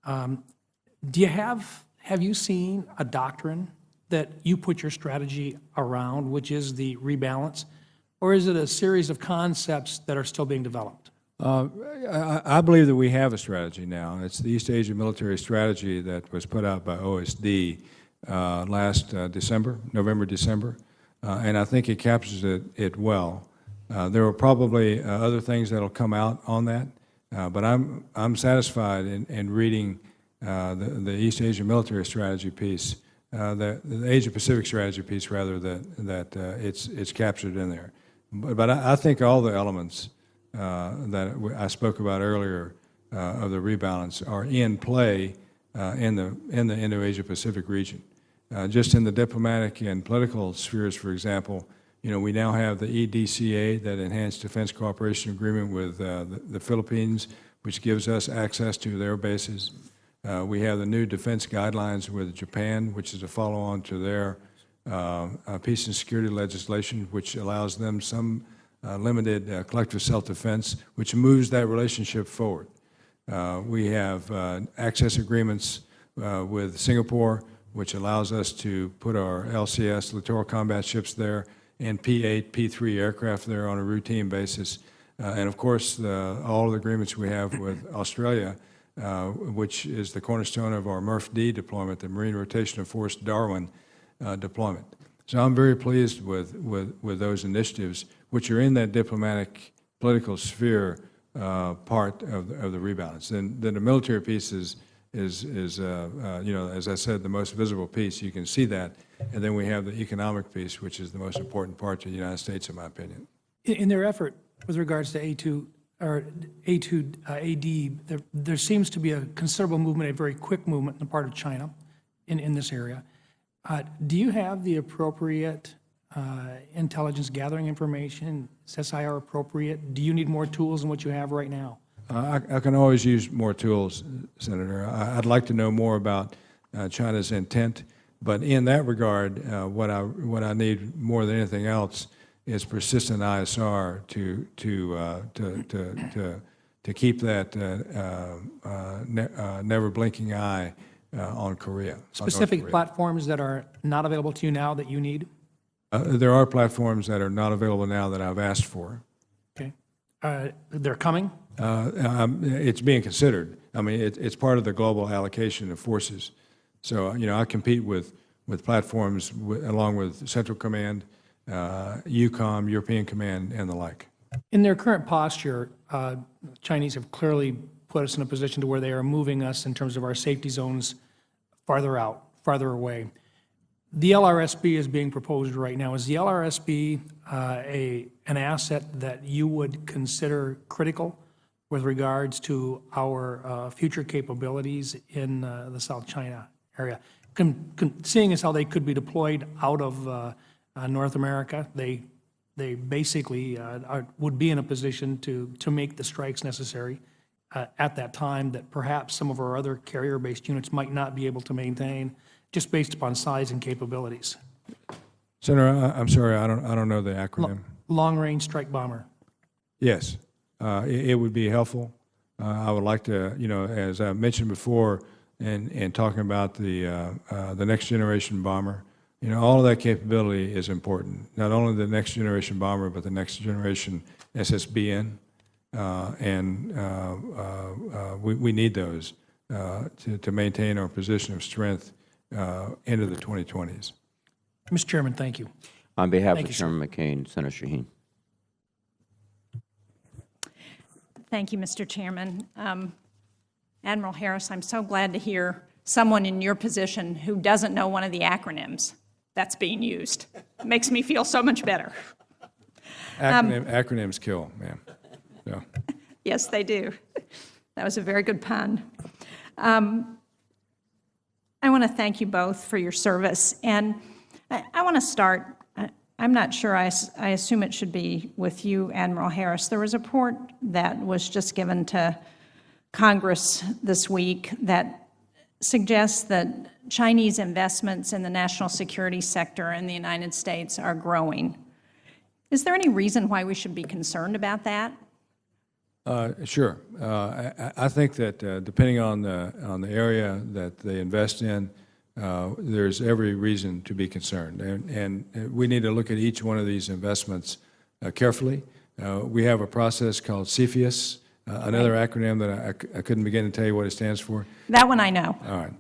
Have you seen a doctrine that you put your strategy around, which is the rebalance, or is it a series of concepts that are still being developed? I believe that we have a strategy now. It's the East Asia Military Strategy that was put out by OSD last November, December, and I think it captures it well. There are probably other things that will come out on that, but I'm satisfied in reading the East Asia Military Strategy piece, the Asia Pacific Strategy piece rather, that it's captured in there. But I think all the elements that I spoke about earlier of the rebalance are in play in the Indo-Asia Pacific region. Just in the diplomatic and political spheres, for example, we now have the EDCA, that Enhanced Defense Cooperation Agreement with the Philippines, which gives us access to their bases. We have the new defense guidelines with Japan, which is a follow-on to their peace and security legislation, which allows them some limited collective self-defense, which moves that relationship forward. We have access agreements with Singapore, which allows us to put our LCS, littoral combat ships there, and P-8, P-3 aircraft there on a routine basis. And of course, all of the agreements we have with Australia, which is the cornerstone of our MRF-D deployment, the Marine Rotational Force Darwin deployment. So I'm very pleased with those initiatives, which are in that diplomatic political sphere part of the rebalance. Then the military piece is as I said, the most visible piece. You can see that. And then we have the economic piece, which is the most important part to the United States, in my opinion. In their effort with regards to A2 or AD, there seems to be a considerable movement, a very quick movement on the part of China in this area. Do you have the appropriate intelligence gathering information? Is SIR appropriate? Do you need more tools than what you have right now? I can always use more tools, Senator. I'd like to know more about China's intent, but in that regard, what I need more than anything else is persistent ISR to keep that never blinking eye on Korea. Specific platforms that are not available to you now that you need? There are platforms that are not available now that I've asked for. Okay. They're coming? It's being considered. I mean, it's part of the global allocation of forces. So, I compete with platforms along with Central Command, EUCOM, European Command, and the like. In their current posture, Chinese have clearly put us in a position to where they are moving us in terms of our safety zones farther out, farther away. The LRSB is being proposed right now. Is the LRSB an asset that you would consider critical with regards to our future capabilities in the South China area? Seeing as how they could be deployed out of North America, they basically would be in a position to make the strikes necessary at that time that perhaps some of our other carrier-based units might not be able to maintain, just based upon size and capabilities. Senator, I'm sorry, I don't know the acronym. Long-range strike bomber. Yes, it would be helpful. I would like to, as I mentioned before, in talking about the next generation bomber, all of that capability is important. Not only the next generation bomber, but the next generation SSBN, and we need those to maintain our position of strength into the 2020s. Mr. Chairman, thank you. On behalf Thank of you, Chairman McCain, Senator Shaheen. Thank you, Mr. Chairman. Admiral Harris, I'm so glad to hear someone in your position who doesn't know one of the acronyms that's being used. It makes me feel so much better. Acronyms kill, ma'am. So. Yes, they do. That was a very good pun. I want to thank you both for your service. And I want to start, I'm not sure, I assume it should be with you, Admiral Harris. There was a report that was just given to Congress this week that suggests that Chinese investments in the national security sector in the United States are growing. Is there any reason why we should be concerned about that? Sure. I think that depending on the area that they invest in, there's every reason to be concerned. And we need to look at each one of these investments carefully. We have a process called CFIUS, another acronym that I couldn't begin to tell you what it stands for. That one I know. All right.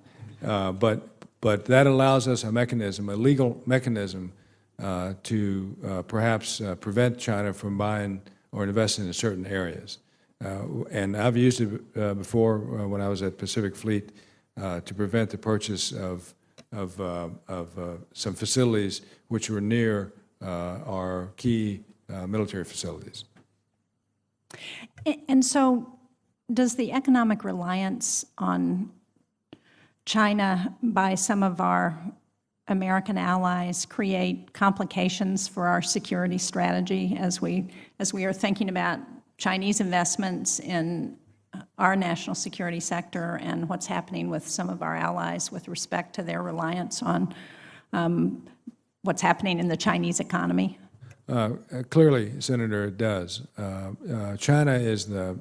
But that allows us a mechanism, a legal mechanism, to perhaps prevent China from buying or investing in certain areas. And I've used it before when I was at Pacific Fleet to prevent the purchase of some facilities which were near our key military facilities. And so does the economic reliance on China by some of our American allies create complications for our security strategy as we are thinking about Chinese investments in our national security sector and what's happening with some of our allies with respect to their reliance on what's happening in the Chinese economy? Clearly, Senator, it does. China is the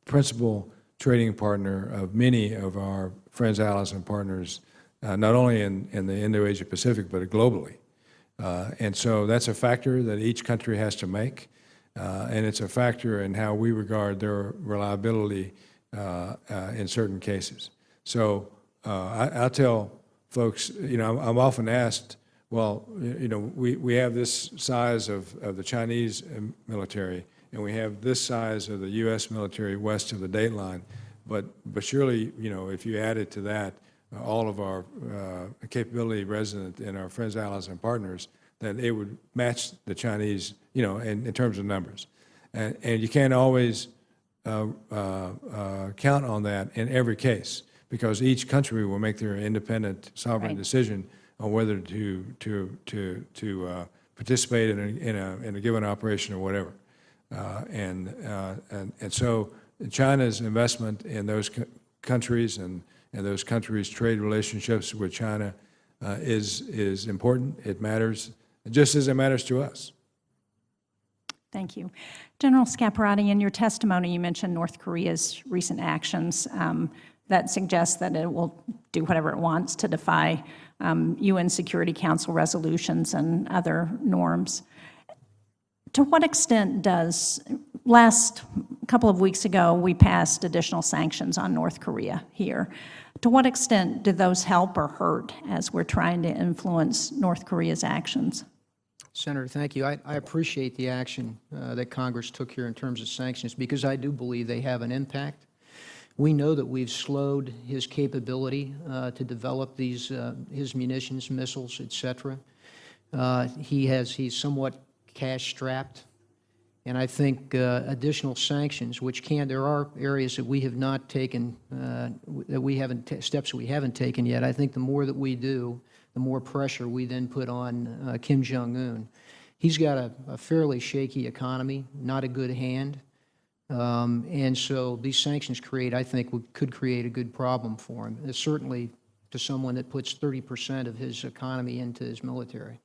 principal trading partner of many of our friends, allies, and partners, not only in the Indo-Asia Pacific, but globally. And so that's a factor that each country has to make, and it's a factor in how we regard their reliability in certain cases. So I tell folks, I'm often asked, well, we have this size of the Chinese military, and we have this size of the U.S. military west of the date line, but surely, if you added to that all of our capability resident in our friends, allies, and partners, then it would match the Chinese, in terms of numbers. And you can't always count on that in every case, because each country will make their independent, sovereign decision on whether to participate in a given operation or whatever. And so China's investment in those countries and those countries' trade relationships with China is important. It matters, just as it matters to us. Thank you. General Scaparrotti, in your testimony, you mentioned North Korea's recent actions that suggest that it will do whatever it wants to defy UN Security Council resolutions and other norms. To what extent does, last couple of weeks ago, we passed additional sanctions on North Korea here. To what extent do those help or hurt as we're trying to influence North Korea's actions? Senator, thank you. I appreciate the action that Congress took here in terms of sanctions, because I do believe they have an impact. We know that we've slowed his capability to develop these his munitions, missiles, et cetera. He's somewhat cash-strapped, and I think additional sanctions, there are areas that we have not taken, steps we haven't taken yet. I think the more that we do, the more pressure we then put on Kim Jong-un. He's got a fairly shaky economy, not a good hand, and so these sanctions could create a good problem for him, certainly to someone that puts 30% of his economy into his military.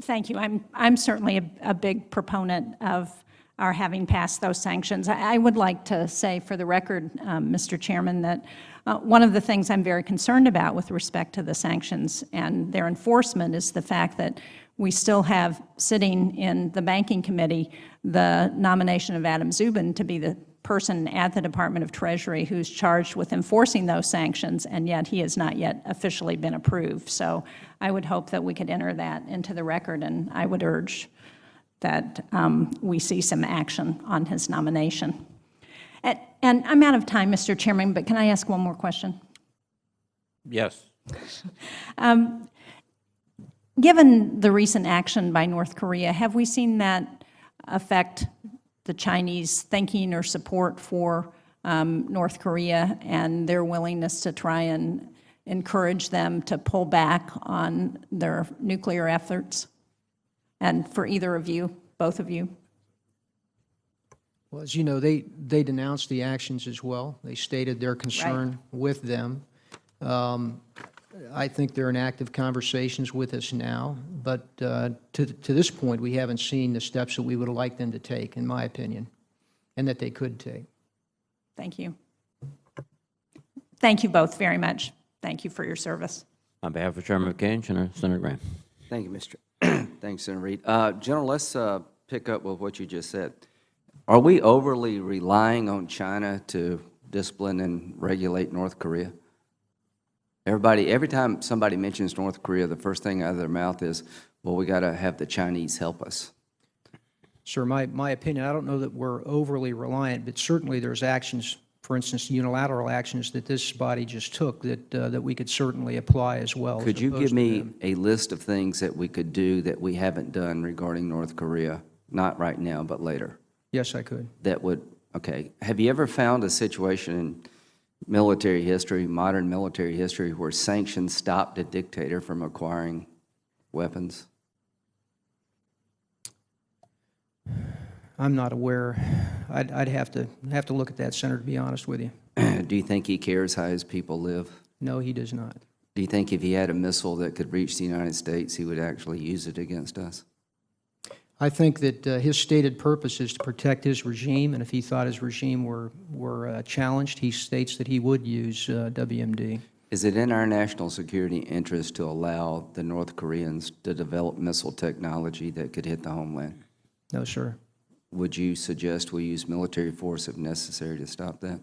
Thank you. I'm certainly a big proponent of our having passed those sanctions. I would like to say for the record, Mr. Chairman, that one of the things I'm very concerned about with respect to the sanctions and their enforcement is the fact that we still have sitting in the Banking Committee the nomination of Adam Zubin to be the person at the Department of Treasury who's charged with enforcing those sanctions, and yet he has not yet officially been approved. So I would hope that we could enter that into the record, and I would urge that we see some action on his nomination. And I'm out of time, Mr. Chairman, but can I ask one more question? Yes. Given the recent action by North Korea, have we seen that affect the Chinese thinking or support for North Korea and their willingness to try and encourage them to pull back on their nuclear efforts? And for either of you, both of you? Well, as you know, they denounced the actions as well. They stated their concern with them. I think they're in active conversations with us now, but to this point, we haven't seen the steps that we would like them to take, in my opinion, and that they could take. Thank you. Thank you both very much. Thank you for your service. On behalf of Chairman McCain, Senator Graham. Thank you, Mr. Thanks, Senator Reid. General, let's pick up with what you just said. Are we overly relying on China to discipline and regulate North Korea? Every time somebody mentions North Korea, the first thing out of their mouth is, well, we got to have the Chinese help us. Sir, my opinion, I don't know that we're overly reliant, but certainly there's actions, for instance, unilateral actions that this body just took that we could certainly apply as well. Could you give me a list of things that we could do that we haven't done regarding North Korea? Not right now, but later. Yes, I could. That would, okay. Have you ever found a situation in military history, modern military history, where sanctions stopped a dictator from acquiring weapons? I'm not aware. I'd have to look at that, Senator, to be honest with you. Do you think he cares how his people live? No, he does not. Do you think if he had a missile that could reach the United States, he would actually use it against us? I think that his stated purpose is to protect his regime, and if he thought his regime were challenged, he states that he would use WMD. Is it in our national security interest to allow the North Koreans to develop missile technology that could hit the homeland? No, sir. Would you suggest we use military force if necessary to stop that?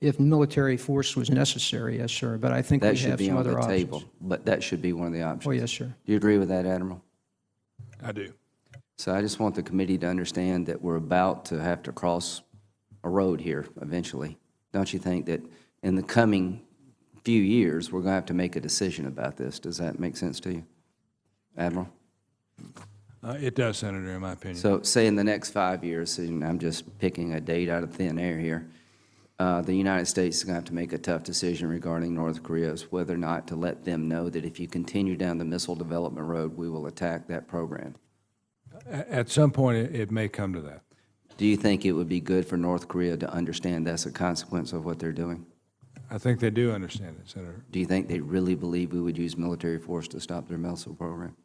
If military force was necessary, yes, sir, but I think we That have should be some on other the options. table, but that should be one of the options. Oh, yes, sir. Do you agree with that, Admiral? I do. So I just want the committee to understand that we're about to have to cross a road here eventually. Don't you think that in the coming few years, we're going to have to make a decision about this? Does that make sense to you, Admiral? It does, Senator, in my opinion. So say in the next 5 years, and I'm just picking a date out of thin air here, the United States is going to have to make a tough decision regarding North Korea as whether or not to let them know that if you continue down the missile development road, we will attack that program. At some point, it may come to that. Do you think it would be good for North Korea to understand that's a consequence of what they're doing? I think they do understand it, Senator. Do you think they really believe we would use military force to stop their missile program?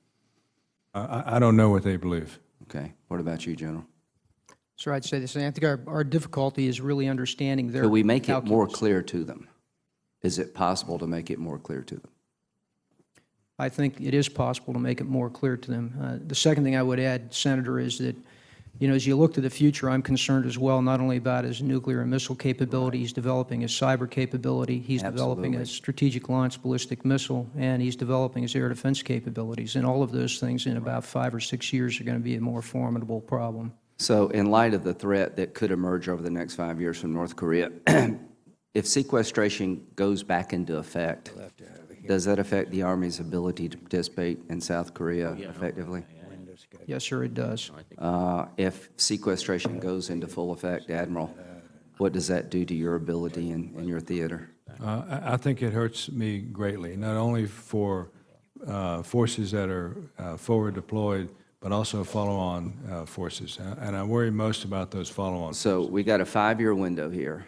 I don't know what they believe. Okay. What about you, General? Sir, I'd say the same. I think our difficulty is really understanding their Could we make it more calculus. clear to them? Is it possible to make it more clear to them? I think it is possible to make it more clear to them. The second thing I would add, Senator, is that, you know, as you look to the future, I'm concerned as well, not only about his nuclear and missile capability, he's developing his cyber capability, he's developing a strategic launch ballistic missile, and he's developing his air defense capabilities. And all of those things in about 5 or 6 years are going to be a more formidable problem. So in light of the threat that could emerge over the next 5 years from North Korea, if sequestration goes back into effect, does that affect the Army's ability to participate in South Korea effectively? Yes, sir, it does. If sequestration goes into full effect, Admiral, what does that do to your ability in your theater? I think it hurts me greatly, not only for forces that are forward deployed, but also follow-on forces. And I worry most about those follow-on. So we got a 5-year window here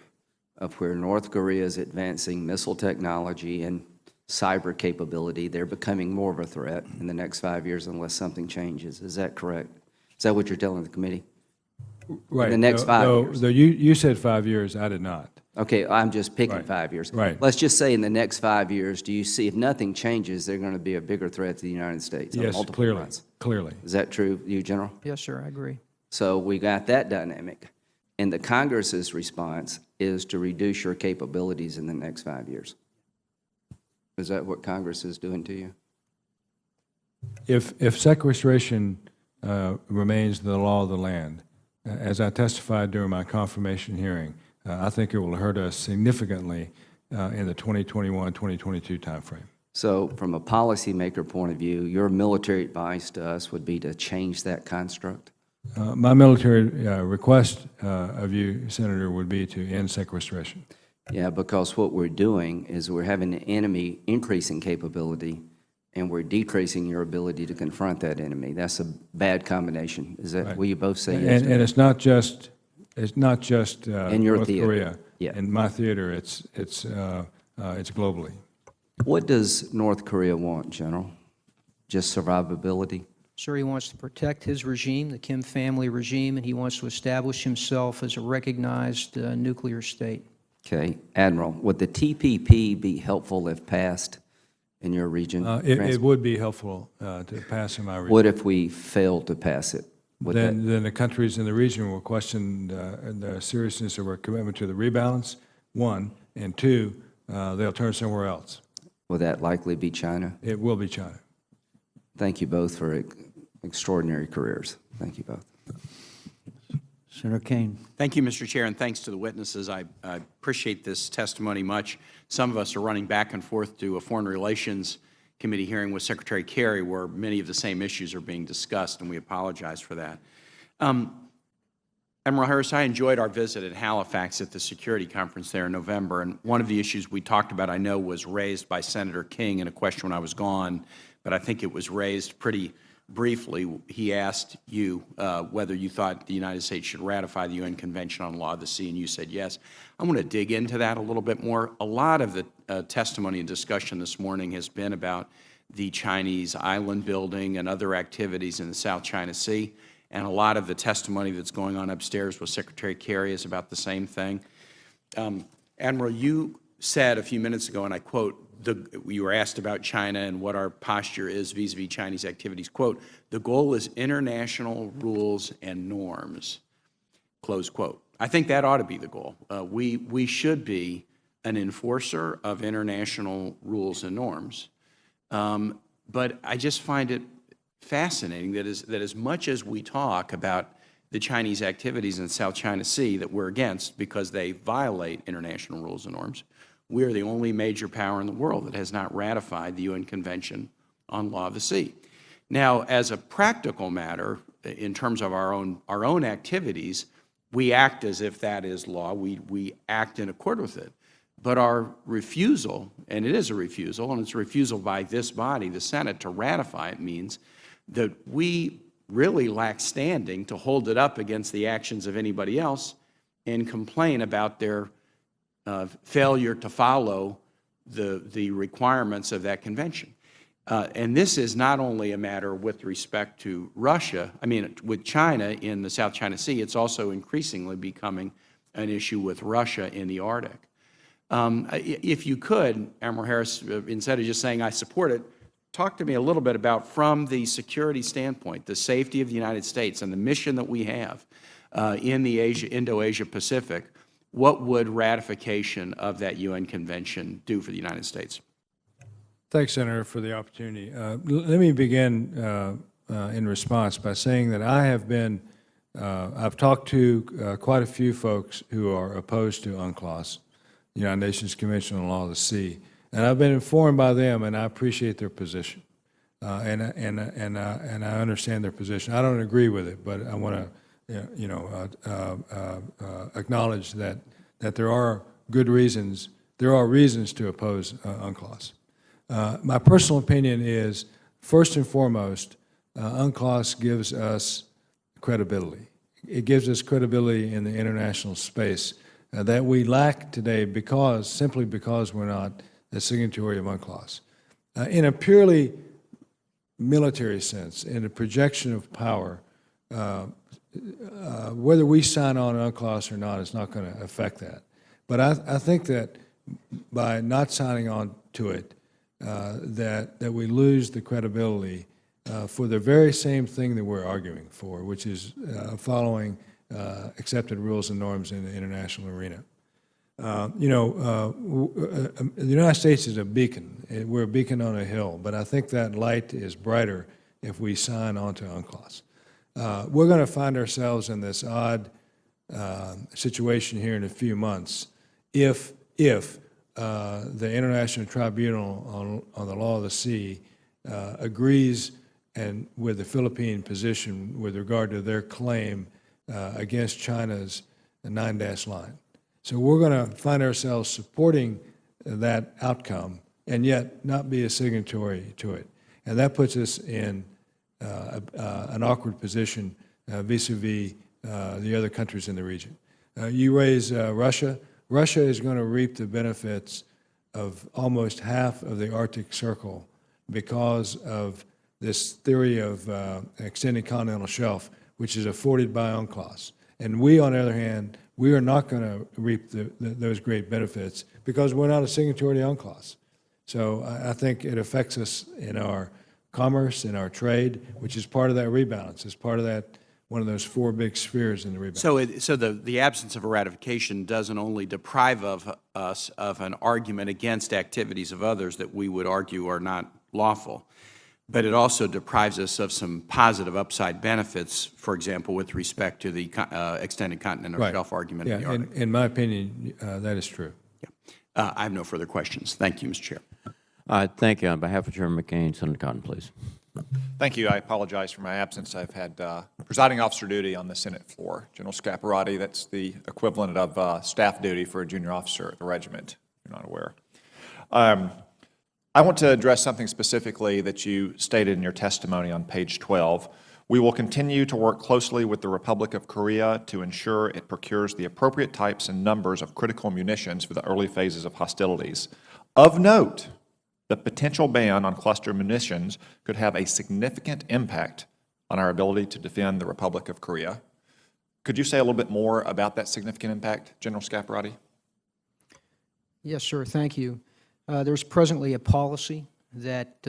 of where North Korea is advancing missile technology and cyber capability. They're becoming more of a threat in the next 5 years unless something changes. Is that correct? Is that what you're telling the committee? Right. In the next 5 years. Though you said 5 years, I did not. Okay, I'm just picking Right. 5 years. Right. Let's just say in the next 5 years, do you see, if nothing changes, they're going to be a bigger threat to the United States on Yes, multiple clearly, fronts? clearly. Is that true, you, General? Yes, sir, I agree. So we got that dynamic. And the Congress's response is to reduce your capabilities in the next 5 years. Is that what Congress is doing to you? If sequestration remains the law of the land, as I testified during my confirmation hearing, I think it will hurt us significantly in the 2021-2022 timeframe. So from a policymaker point of view, your military advice to us would be to change that construct? My military request of you, Senator, would be to end sequestration. Yeah, because what we're doing is we're having the enemy increasing capability, and we're decreasing your ability to confront that enemy. That's a bad combination. Is that, Right. will you both say yes? And it's not just In your North theater. Korea. Yeah. In my theater, it's globally. What does North Korea want, General? Just survivability? Sir, he wants to protect his regime, the Kim family regime, and he wants to establish himself as a recognized nuclear state. Okay. Admiral, would the TPP be helpful if passed in your region? It would be helpful to pass in my region. What if we failed to pass it? Would that, Then the countries in the region will question the seriousness of our commitment to the rebalance, one, and two, they'll turn somewhere else. would that likely be China? It will be China. Thank you both for extraordinary careers. Thank you both. Senator Kane. Thank you, Mr. Chair, and thanks to the witnesses. I appreciate this testimony much. Some of us are running back and forth to a Foreign Relations Committee hearing with Secretary Kerry where many of the same issues are being discussed, and we apologize for that. Admiral Harris, I enjoyed our visit at Halifax at the security conference there in November, and one of the issues we talked about, I know, was raised by Senator King in a question when I was gone, but I think it was raised pretty briefly. He asked you whether you thought the United States should ratify the UN Convention on Law of the Sea, and you said yes. I want to dig into that a little bit more. A lot of the testimony and discussion this morning has been about the Chinese island building and other activities in the South China Sea. And a lot of the testimony that's going on upstairs with Secretary Kerry is about the same thing. Admiral, you said a few minutes ago, and I quote, you were asked about China and what our posture is vis-a-vis Chinese activities, quote, "The goal is international rules and norms," close quote. I think that ought to be the goal. We should be an enforcer of international rules and norms. But I just find it fascinating that as much as we talk about the Chinese activities in the South China Sea that we're against because they violate international rules and norms, we are the only major power in the world that has not ratified the UN Convention on Law of the Sea. Now, as a practical matter, in terms of our own activities, we act as if that is law. We act in accord with it. But our refusal, and it is a refusal, and it's a refusal by this body, the Senate, to ratify it means that we really lack standing to hold it up against the actions of anybody else and complain about their failure to follow the requirements of that convention. And this is not only a matter with respect to Russia, I mean, with China in the South China Sea, it's also increasingly becoming an issue with Russia in the Arctic. If you could, Admiral Harris, instead of just saying I support it, talk to me a little bit about, from the security standpoint, the safety of the United States and the mission that we have in the Indo-Asia Pacific. What would ratification of that UN convention do for the United States? Thanks, Senator, for the opportunity. Let me begin in response by saying that I have been, I've talked to quite a few folks who are opposed to UNCLOS, the United Nations Convention on the Law of the Sea, and I've been informed by them, and I appreciate their position, and I understand their position. I don't agree with it, but I want to acknowledge that there are good reasons. There are reasons to oppose UNCLOS. My personal opinion is, first and foremost, UNCLOS gives us credibility. It gives us credibility in the international space that we lack today simply because we're not a signatory of UNCLOS. In a purely military sense, in a projection of power, whether we sign on UNCLOS or not is not going to affect that. But I think that by not signing on to it, that we lose the credibility for the very same thing that we're arguing for, which is following accepted rules and norms in the international arena. The United States is a beacon. We're a beacon on a hill, but I think that light is brighter if we sign on to UNCLOS. We're going to find ourselves in this odd situation here in a few months if the International Tribunal on the Law of the Sea agrees with the Philippine position with regard to their claim against China's 9-dash line. So we're going to find ourselves supporting that outcome and yet not be a signatory to it. And that puts us in an awkward position vis-a-vis the other countries in the region. You raise Russia. Russia is going to reap the benefits of almost half of the Arctic Circle because of this theory of extended continental shelf, which is afforded by UNCLOS. And we, on the other hand, we are not going to reap those great benefits because we're not a signatory to UNCLOS. So I think it affects us in our commerce, in our trade, which is part of that rebalance. It's part of that, one of those four big spheres in the rebalance. So the absence of a ratification doesn't only deprive us of an argument against activities of others that we would argue are not lawful, but it also deprives us of some positive upside benefits, for example, with respect to the extended continental shelf argument in the Arctic. In my opinion, that is true. Yeah. I have no further questions. Thank you, Mr. Chair. Thank you. On behalf of Chairman McCain, Senator Cotton, please. Thank you. I apologize for my absence. I've had presiding officer duty on the Senate floor. General Scaparrotti, that's the equivalent of staff duty for a junior officer at the regiment, if you're not aware. I want to address something specifically that you stated in your testimony on page 12. We will continue to work closely with the Republic of Korea to ensure it procures the appropriate types and numbers of critical munitions for the early phases of hostilities. Of note, the potential ban on cluster munitions could have a significant impact on our ability to defend the Republic of Korea. Could you say a little bit more about that significant impact, General Scaparrotti? Yes, sir. Thank you. There's presently a policy that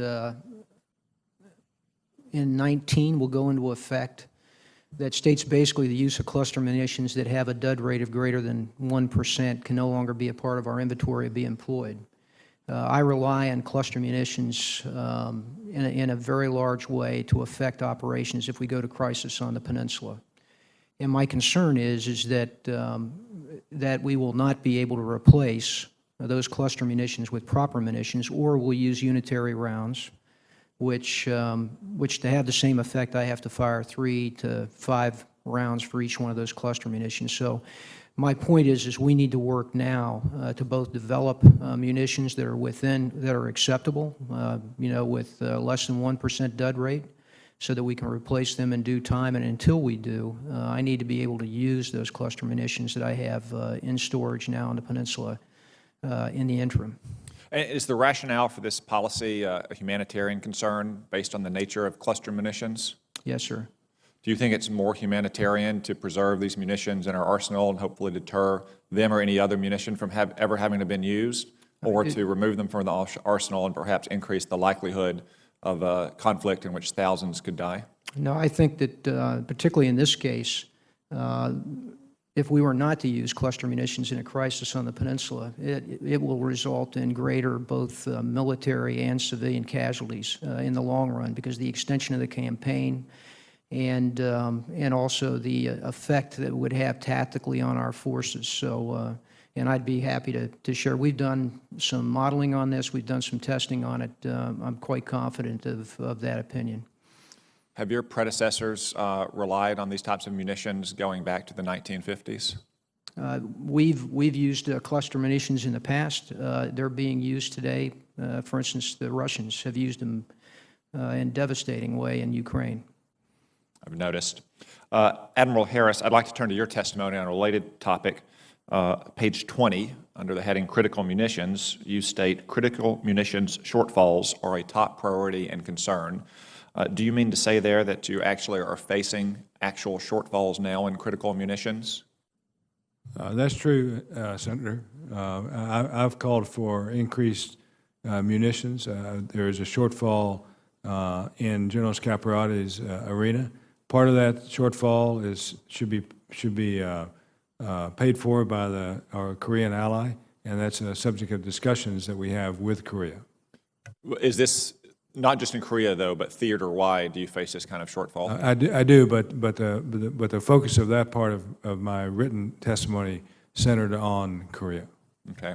in 19 will go into effect that states basically the use of cluster munitions that have a dud rate of greater than 1% can no longer be a part of our inventory or be employed. I rely on cluster munitions in a very large way to affect operations if we go to crisis on the peninsula. And my concern is that, that we will not be able to replace those cluster munitions with proper munitions, or we'll use unitary rounds, which to have the same effect, I have to fire 3 to 5 rounds for each one of those cluster munitions. So my point is we need to work now to both develop munitions that are acceptable, with less than 1% dud rate, so that we can replace them in due time. And until we do, I need to be able to use those cluster munitions that I have in storage now on the peninsula in the interim. Is the rationale for this policy a humanitarian concern based on the nature of cluster munitions? Yes, sir. Do you think it's more humanitarian to preserve these munitions in our arsenal and hopefully deter them or any other munition from ever having to been used, or to remove them from the arsenal and perhaps increase the likelihood of a conflict in which thousands could die? No, I think that particularly in this case, if we were not to use cluster munitions in a crisis on the peninsula, it will result in greater both military and civilian casualties in the long run, because the extension of the campaign and also the effect that it would have tactically on our forces. So, and I'd be happy to share. We've done some modeling on this. We've done some testing on it. I'm quite confident of that opinion. Have your predecessors relied on these types of munitions going back to the 1950s? We've used cluster munitions in the past. They're being used today. For instance, the Russians have used them in a devastating way in Ukraine. I've noticed. Admiral Harris, I'd like to turn to your testimony on a related topic. Page 20, under the heading Critical Munitions, you state, critical munitions shortfalls are a top priority and concern. Do you mean to say there that you actually are facing actual shortfalls now in critical munitions? That's true, Senator. I've called for increased munitions. There is a shortfall in General Scaparrotti's arena. Part of that shortfall should be paid for by our Korean ally, and that's a subject of discussions that we have with Korea. Is this not just in Korea, though, but theater-wide? Do you face this kind of shortfall? I do, but the focus of that part of my written testimony centered on Korea. Okay.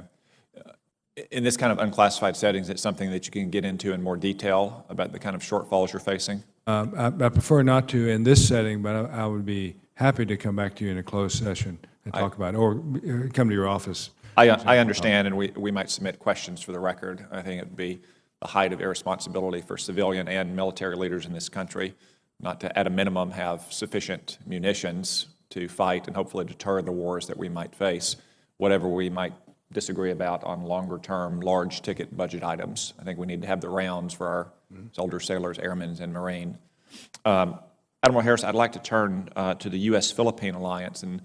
In this kind of unclassified settings, it's something that you can get into in more detail about the kind of shortfalls you're facing? I prefer not to in this setting, but I would be happy to come back to you in a closed session and talk about it, or come to your office. I understand, and we might submit questions for the record. I think it would be the height of irresponsibility for civilian and military leaders in this country not to, at a minimum, have sufficient munitions to fight and hopefully deter the wars that we might face, whatever we might disagree about on longer-term, large-ticket budget items. I think we need to have the rounds for our soldiers, sailors, airmen, and Marine. Admiral Harris, I'd like to turn to the U.S.-Philippine alliance and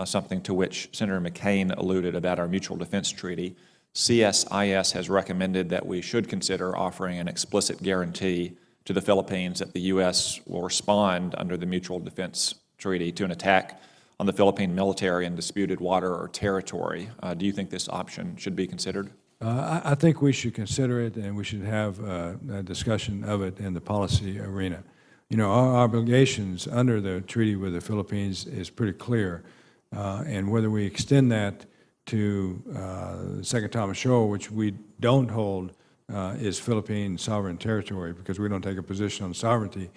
something to which Senator McCain alluded about our mutual defense treaty. CSIS has recommended that we should consider offering an explicit guarantee to the Philippines that the U.S. will respond under the mutual defense treaty to an attack on the Philippine military in disputed water or territory. Do you think this option should be considered? I think we should consider it, and we should have a discussion of it in the policy arena. You know, our obligations under the treaty with the Philippines is pretty clear, and whether we extend that to Second Thomas Shoal, which we don't hold is Philippine sovereign territory, because we don't take a position on sovereignty.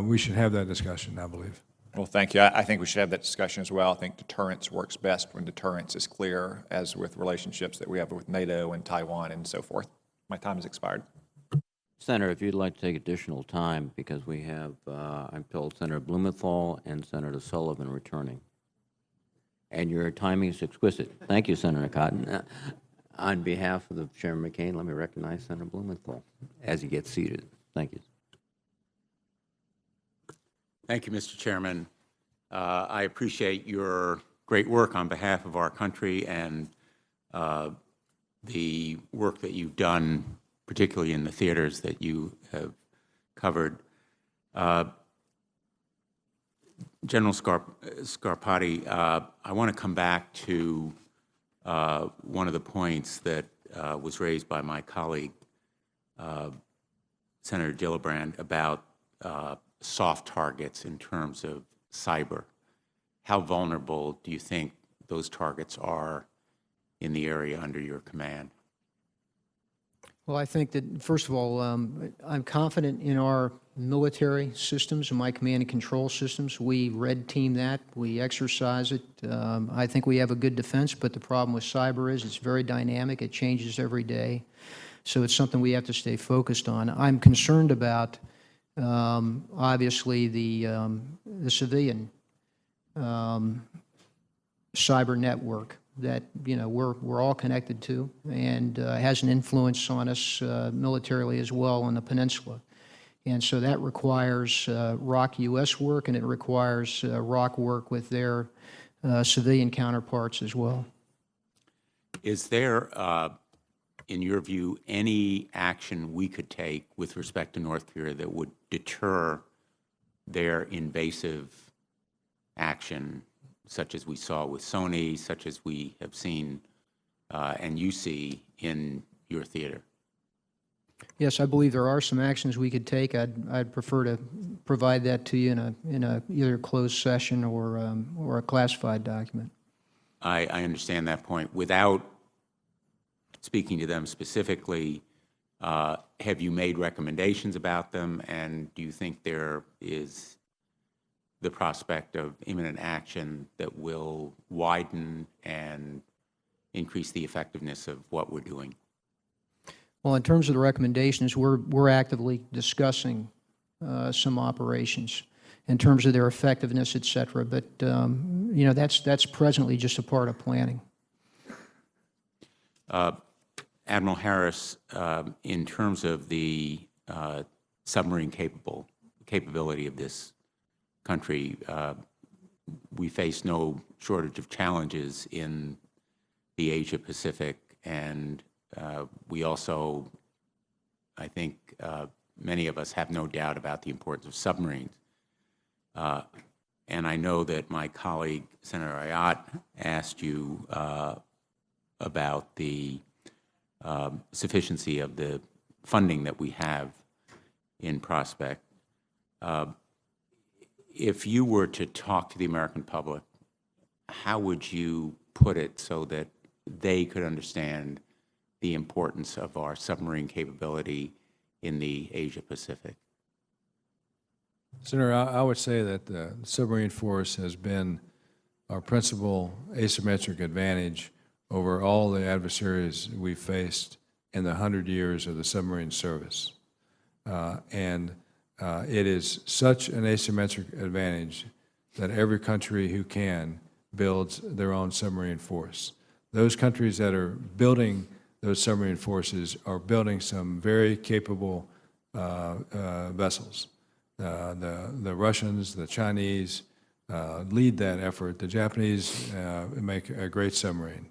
We should have that discussion, I believe. Well, thank you. I think we should have that discussion as well. I think deterrence works best when deterrence is clear, as with relationships that we have with NATO and Taiwan and so forth. My time has expired. Senator, if you'd like to take additional time, because we have, I'm told, Senator Blumenthal and Senator Sullivan returning. And your timing is exquisite. Thank you, Senator Cotton. On behalf of the Chairman McCain, let me recognize Senator Blumenthal as he gets seated. Thank you. Thank you, Mr. Chairman. I appreciate your great work on behalf of our country and the work that you've done, particularly in the theaters that you have covered. General Scaparrotti, I want to come back to one of the points that was raised by my colleague, Senator Gillibrand, about soft targets in terms of cyber. How vulnerable do you think those targets are in the area under your command? Well, I think that, first of all, I'm confident in our military systems and my command and control systems. We red team that. We exercise it. I think we have a good defense, but the problem with cyber is it's very dynamic. It changes every day. So it's something we have to stay focused on. I'm concerned about, obviously, the civilian cyber network that we're all connected to, and has an influence on us militarily as well on the peninsula. And so that requires ROC U.S. work, and it requires ROC work with their civilian counterparts as well. Is there, in your view, any action we could take with respect to North Korea that would deter their invasive action, such as we saw with Sony, such as we have seen and you see in your theater? Yes, I believe there are some actions we could take. I'd prefer to provide that to you in a either a closed session or a classified document. I understand that point. Without speaking to them specifically, have you made recommendations about them, and do you think there is the prospect of imminent action that will widen and increase the effectiveness of what we're doing? Well, in terms of the recommendations, we're actively discussing some operations in terms of their effectiveness, et cetera. But that's presently just a part of planning. Admiral Harris, in terms of the submarine capability of this country, we face no shortage of challenges in the Asia-Pacific, and we also, I think, many of us have no doubt about the importance of submarines. And I know that my colleague, Senator Ayotte, asked you about the sufficiency of the funding that we have in prospect. If you were to talk to the American public, how would you put it so that they could understand the importance of our submarine capability in the Asia-Pacific? Senator, I would say that the submarine force has been our principal asymmetric advantage over all the adversaries we've faced in the 100 years of the submarine service. It is such an asymmetric advantage that every country who can builds their own submarine force. Those countries that are building those submarine forces are building some very capable vessels. The Russians, the Chinese lead that effort. The Japanese make a great submarine.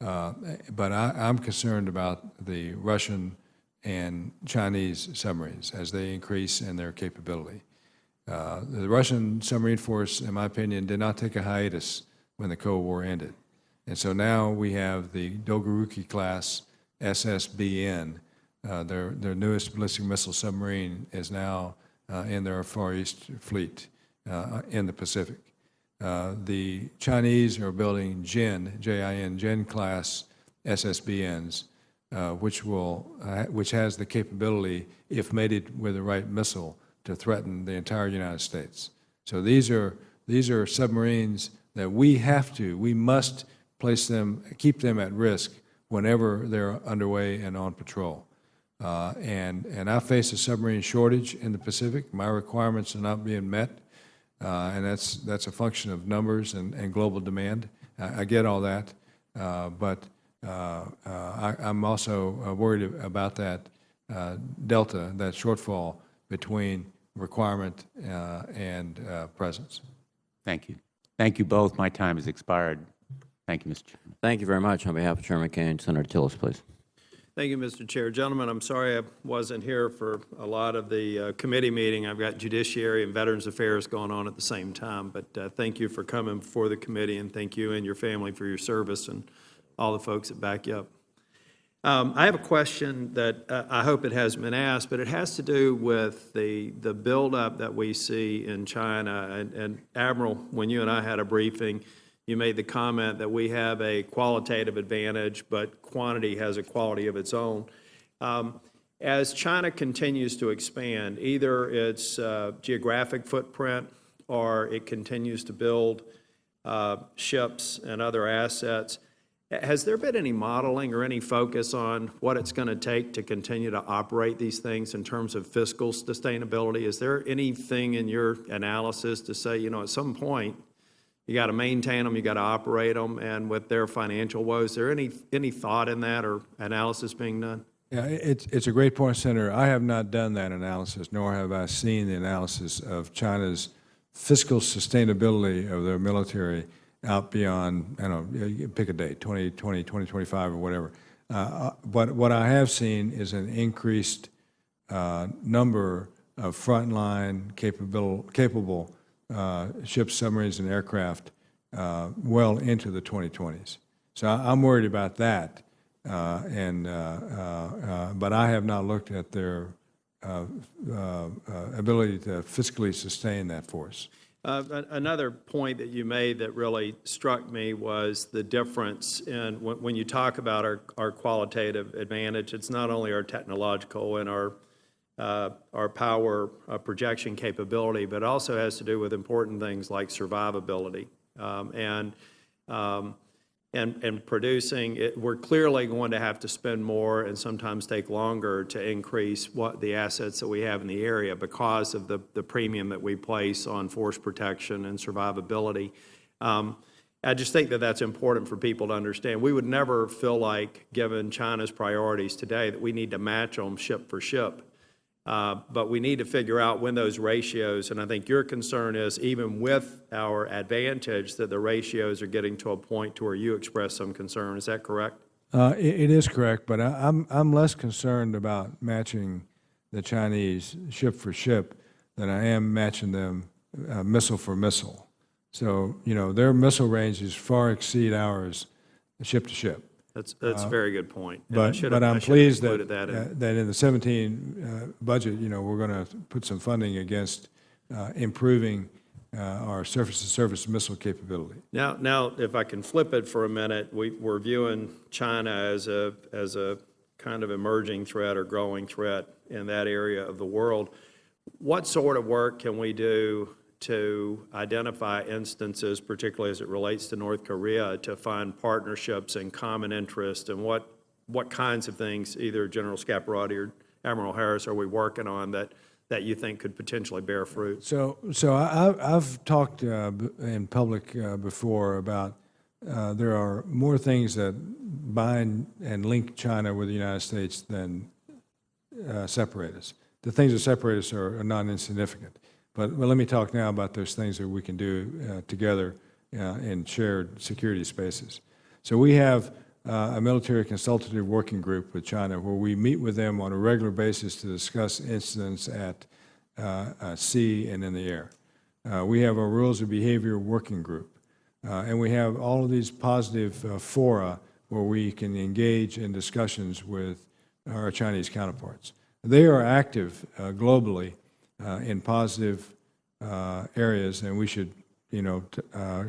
But I'm concerned about the Russian and Chinese submarines as they increase in their capability. The Russian submarine force, in my opinion, did not take a hiatus when the Cold War ended. And so now we have the Dolgoruki class SSBN. Their newest ballistic missile submarine is now in their Far East fleet in the Pacific. The Chinese are building JIN, J-I-N, JIN class SSBNs. which has the capability, if mated with the right missile, to threaten the entire United States. So these are submarines that we must place them, keep them at risk whenever they're underway and on patrol. And I face a submarine shortage in the Pacific. My requirements are not being met, and that's a function of numbers and global demand. I get all that, but I'm also worried about that delta, that shortfall between requirement and presence. Thank you. Thank you both. My time has expired. Thank you, Mr. Chairman. Thank you very much. On behalf of Chairman McCain, Senator Tillis, please. Thank you, Mr. Chair. Gentlemen, I'm sorry I wasn't here for a lot of the committee meeting. I've got Judiciary and Veterans Affairs going on at the same time, but thank you for coming before the committee, and thank you and your family for your service and all the folks that back you up. I have a question that I hope it hasn't been asked, but it has to do with the buildup that we see in China. And Admiral, when you and I had a briefing, you made the comment that we have a qualitative advantage, but quantity has a quality of its own. As China continues to expand, either its geographic footprint or it continues to build ships and other assets, has there been any modeling or any focus on what it's going to take to continue to operate these things in terms of fiscal sustainability? Is there anything in your analysis to say, you know, at some point, you got to maintain them, you got to operate them, and with their financial woes, is there any thought in that or analysis being done? Yeah, it's a great point, Senator. I have not done that analysis, nor have I seen the analysis of China's fiscal sustainability of their military out beyond, I don't know, you pick a date, 2020, 2025 or whatever. But what I have seen is an increased number of frontline capable ships, submarines, and aircraft well into the 2020s. So I'm worried about that, but I have not looked at their ability to fiscally sustain that force. Another point that you made that really struck me was the difference in when you talk about our qualitative advantage. It's not only our technological and our power projection capability, but also has to do with important things like survivability and producing it. We're clearly going to have to spend more and sometimes take longer to increase the assets that we have in the area because of the premium that we place on force protection and survivability. I just think that that's important for people to understand. We would never feel like, given China's priorities today, that we need to match them ship for ship. But we need to figure out when those ratios, and I think your concern is even with our advantage that the ratios are getting to a point to where you express some concern. Is that correct? It is correct, but I'm less concerned about matching the Chinese ship for ship than I am matching them missile for missile. So, you know, their missile ranges far exceed ours ship to ship. That's a very good point. But I'm pleased that in the 17 budget, you know, we're going to put some funding against improving our surface-to-surface missile capability. Now, if I can flip it for a minute, we're viewing China as a kind of emerging threat or growing threat in that area of the world. What sort of work can we do to identify instances, particularly as it relates to North Korea, to find partnerships and common interest, and what kinds of things, either General Scaparrotti or Admiral Harris, are we working on that you think could potentially bear fruit? So I've talked in public before about there are more things that bind and link China with the United States than separate us. The things that separate us are not insignificant. But let me talk now about those things that we can do together in shared security spaces. So we have a military consultative working group with China where we meet with them on a regular basis to discuss incidents at sea and in the air. We have a rules of behavior working group. And we have all of these positive fora where we can engage in discussions with our Chinese counterparts. They are active globally in positive areas, and we should, you know,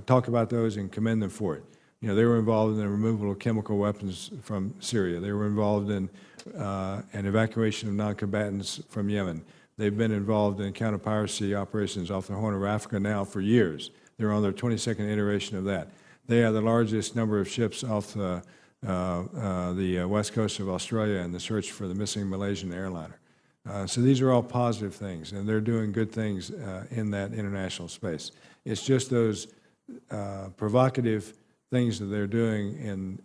talk about those and commend them for it. You know, they were involved in the removal of chemical weapons from Syria. They were involved in an evacuation of non-combatants from Yemen. They've been involved in counter-piracy operations off the Horn of Africa now for years. They're on their 22nd iteration of that. They have the largest number of ships off the west coast of Australia in the search for the missing Malaysian airliner. So these are all positive things, and they're doing good things in that international space. It's just those provocative things that they're doing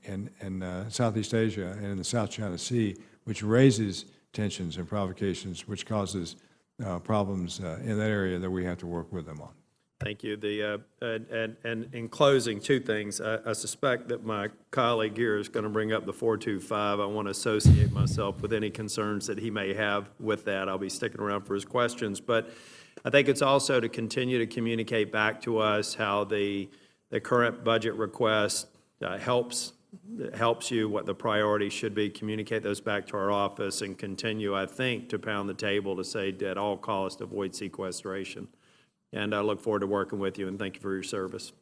in Southeast Asia and in the South China Sea, which raises tensions and provocations, which causes problems in that area that we have to work with them on. Thank you. And in closing, two things. I suspect that my colleague here is going to bring up the 425. I want to associate myself with any concerns that he may have with that. I'll be sticking around for his questions. But I think it's also to continue to communicate back to us how the current budget request helps you, what the priorities should be, communicate those back to our office, and continue, I think, to pound the table to say at all costs avoid sequestration. And I look forward to working with you, and thank you for your service.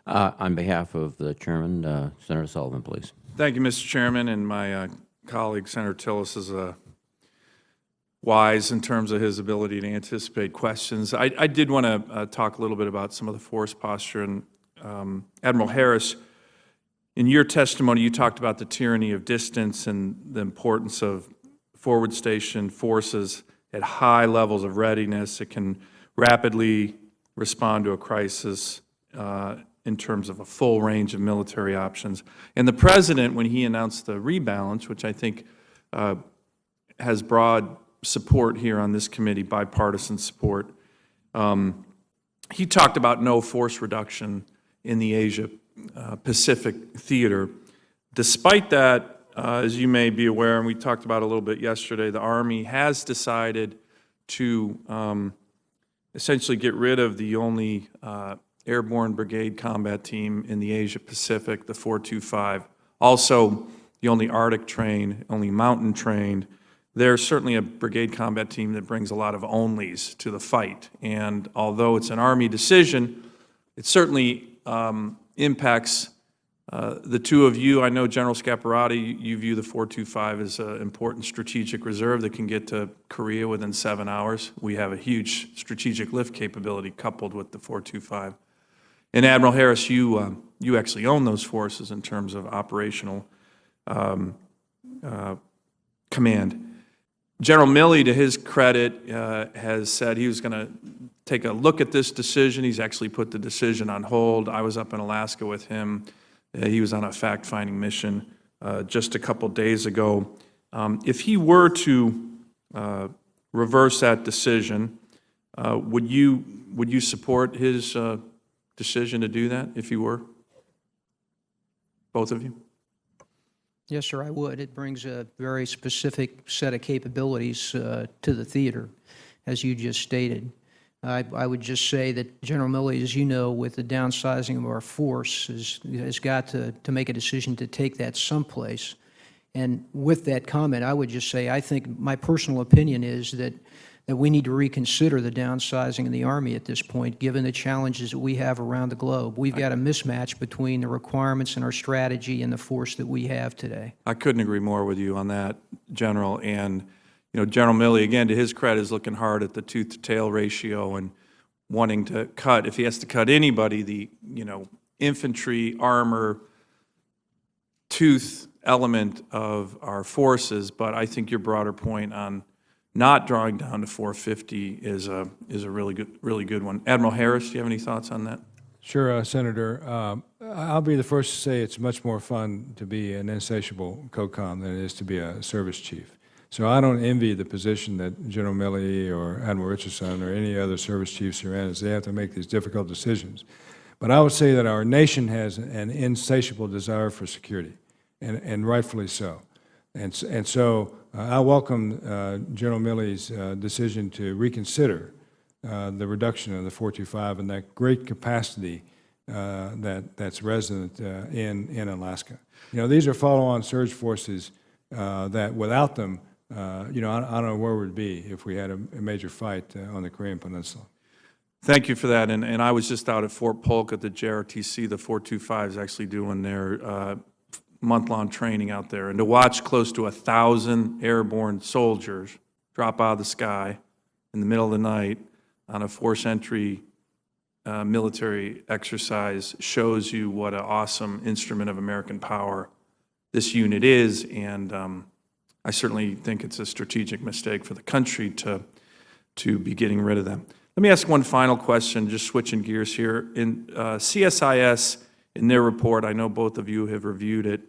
On behalf of the Chairman, Senator Sullivan, please. Thank you, Mr. Chairman, and my colleague, Senator Tillis, is wise in terms of his ability to anticipate questions. I did want to talk a little bit about some of the force posture. And Admiral Harris, in your testimony, you talked about the tyranny of distance and the importance of forward station forces at high levels of readiness. It can rapidly respond to a crisis in terms of a full range of military options. And the President, when he announced the rebalance, which I think has broad support here on this committee, bipartisan support, he talked about no force reduction in the Asia-Pacific theater. Despite that, as you may be aware, and we talked about it a little bit yesterday, the Army has decided to essentially get rid of the only airborne brigade combat team in the Asia-Pacific, the 425. Also, the only Arctic trained, only mountain trained. There's certainly a brigade combat team that brings a lot of onlys to the fight. And although it's an Army decision, it certainly impacts the two of you. I know, General Scaparrotti, you view the 425 as an important strategic reserve that can get to Korea within 7 hours. We have a huge strategic lift capability coupled with the 425. And Admiral Harris, you actually own those forces in terms of operational command. General Milley, to his credit, has said he was going to take a look at this decision. He's actually put the decision on hold. I was up in Alaska with him. He was on a fact-finding mission just a couple days ago. If he were to reverse that decision, would you support his decision to do that if he were? Both of you? Yes, sir, I would. It brings a very specific set of capabilities to the theater, as you just stated. I would just say that General Milley, as you know, with the downsizing of our force, has got to make a decision to take that someplace. And with that comment, I would just say I think my personal opinion is that we need to reconsider the downsizing of the Army at this point, given the challenges that we have around the globe. We've got a mismatch between the requirements and our strategy and the force that we have today. I couldn't agree more with you on that, General. And you know, General Milley, again, to his credit, is looking hard at the tooth-to-tail ratio and wanting to cut, if he has to cut anybody, the infantry, armor, tooth element of our forces. But I think your broader point on not drawing down to 450 is a really good one. Admiral Harris, do you have any thoughts on that? Sure, Senator. I'll be the first to say it's much more fun to be an insatiable COCOM than it is to be a service chief. So I don't envy the position that General Milley or Admiral Richardson or any other service chiefs are in, as they have to make these difficult decisions. But I would say that our nation has an insatiable desire for security, and rightfully so. And so I welcome General Milley's decision to reconsider the reduction of the 425 and that great capacity that's resident in Alaska. You know, these are follow-on surge forces that without them, I don't know where we'd be if we had a major fight on the Korean Peninsula. Thank you for that. And I was just out at Fort Polk at the JRTC. The 425 is actually doing their month-long training out there. And to watch close to 1,000 airborne soldiers drop out of the sky in the middle of the night on a force entry military exercise shows you what an awesome instrument of American power this unit is. And I certainly think it's a strategic mistake for the country to be getting rid of them. Let me ask one final question, just switching gears here. In CSIS, in their report, I know both of you have reviewed it,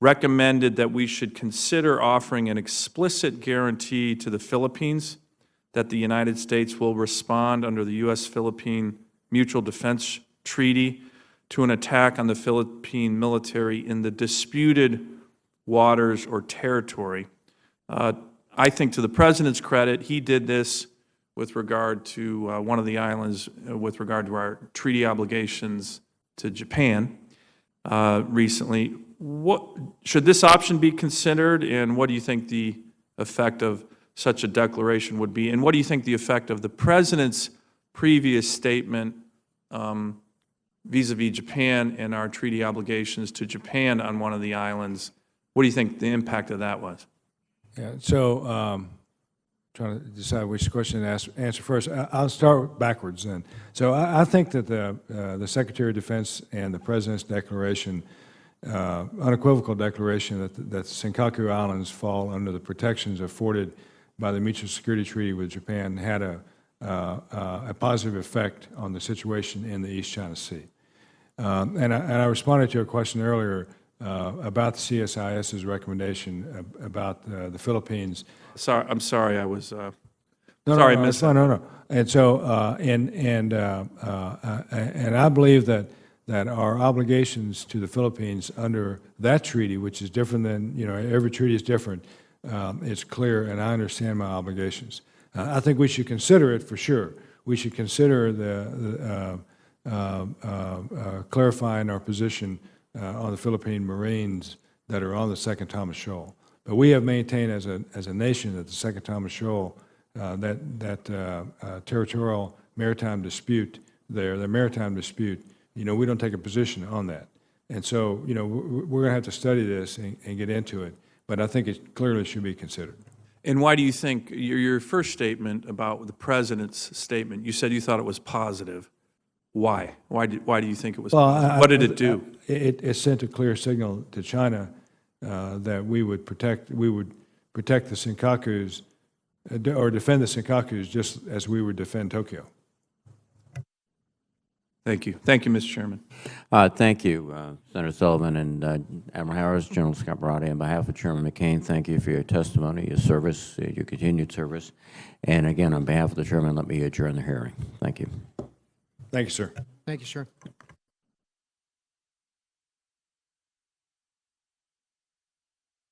recommended that we should consider offering an explicit guarantee to the Philippines that the United States will respond under the U.S.-Philippine Mutual Defense Treaty to an attack on the Philippine military in the disputed waters or territory. I think to the President's credit, he did this with regard to one of the islands, with regard to our treaty obligations to Japan recently. Should this option be considered, and what do you think the effect of such a declaration would be? And what do you think the effect of the President's previous statement vis-a-vis Japan and our treaty obligations to Japan on one of the islands, what do you think the impact of that was? Yeah, so trying to decide which question to answer first. I'll start backwards then. So I think that the Secretary of Defense and the President's declaration, unequivocal declaration that the Senkaku Islands fall under the protections afforded by the Mutual Security Treaty with Japan had a positive effect on the situation in the East China Sea. And I responded to a question earlier about the CSIS's recommendation about the Philippines. Sorry, I'm sorry, I was sorry, I I missed that. No. And so, and I believe that our obligations to the Philippines under that treaty, which is different than, every treaty is different, it's clear, and I understand my obligations. I think we should consider it for sure. We should consider clarifying our position on the Philippine Marines that are on the Second Thomas Shoal. But we have maintained as a nation that the Second Thomas Shoal, that territorial maritime dispute there, the maritime dispute, we don't take a position on that. And so, we're going to have to study this and get into it. But I think it clearly should be considered. And why do you think, your first statement about the President's statement, you said you thought it was positive. Why? Why do you think it was positive? What did it do? It sent a clear signal to China that we would protect the Senkakus, or defend the Senkakus just as we would defend Tokyo. Thank you. Thank you, Mr. Chairman. Thank you, Senator Sullivan and Admiral Harris, General Scaparrotti. On behalf of Chairman McCain, thank you for your testimony, your service, your continued service. And again, on behalf of the Chairman, let me adjourn the hearing. Thank you. Thank you, sir. Thank you, sir.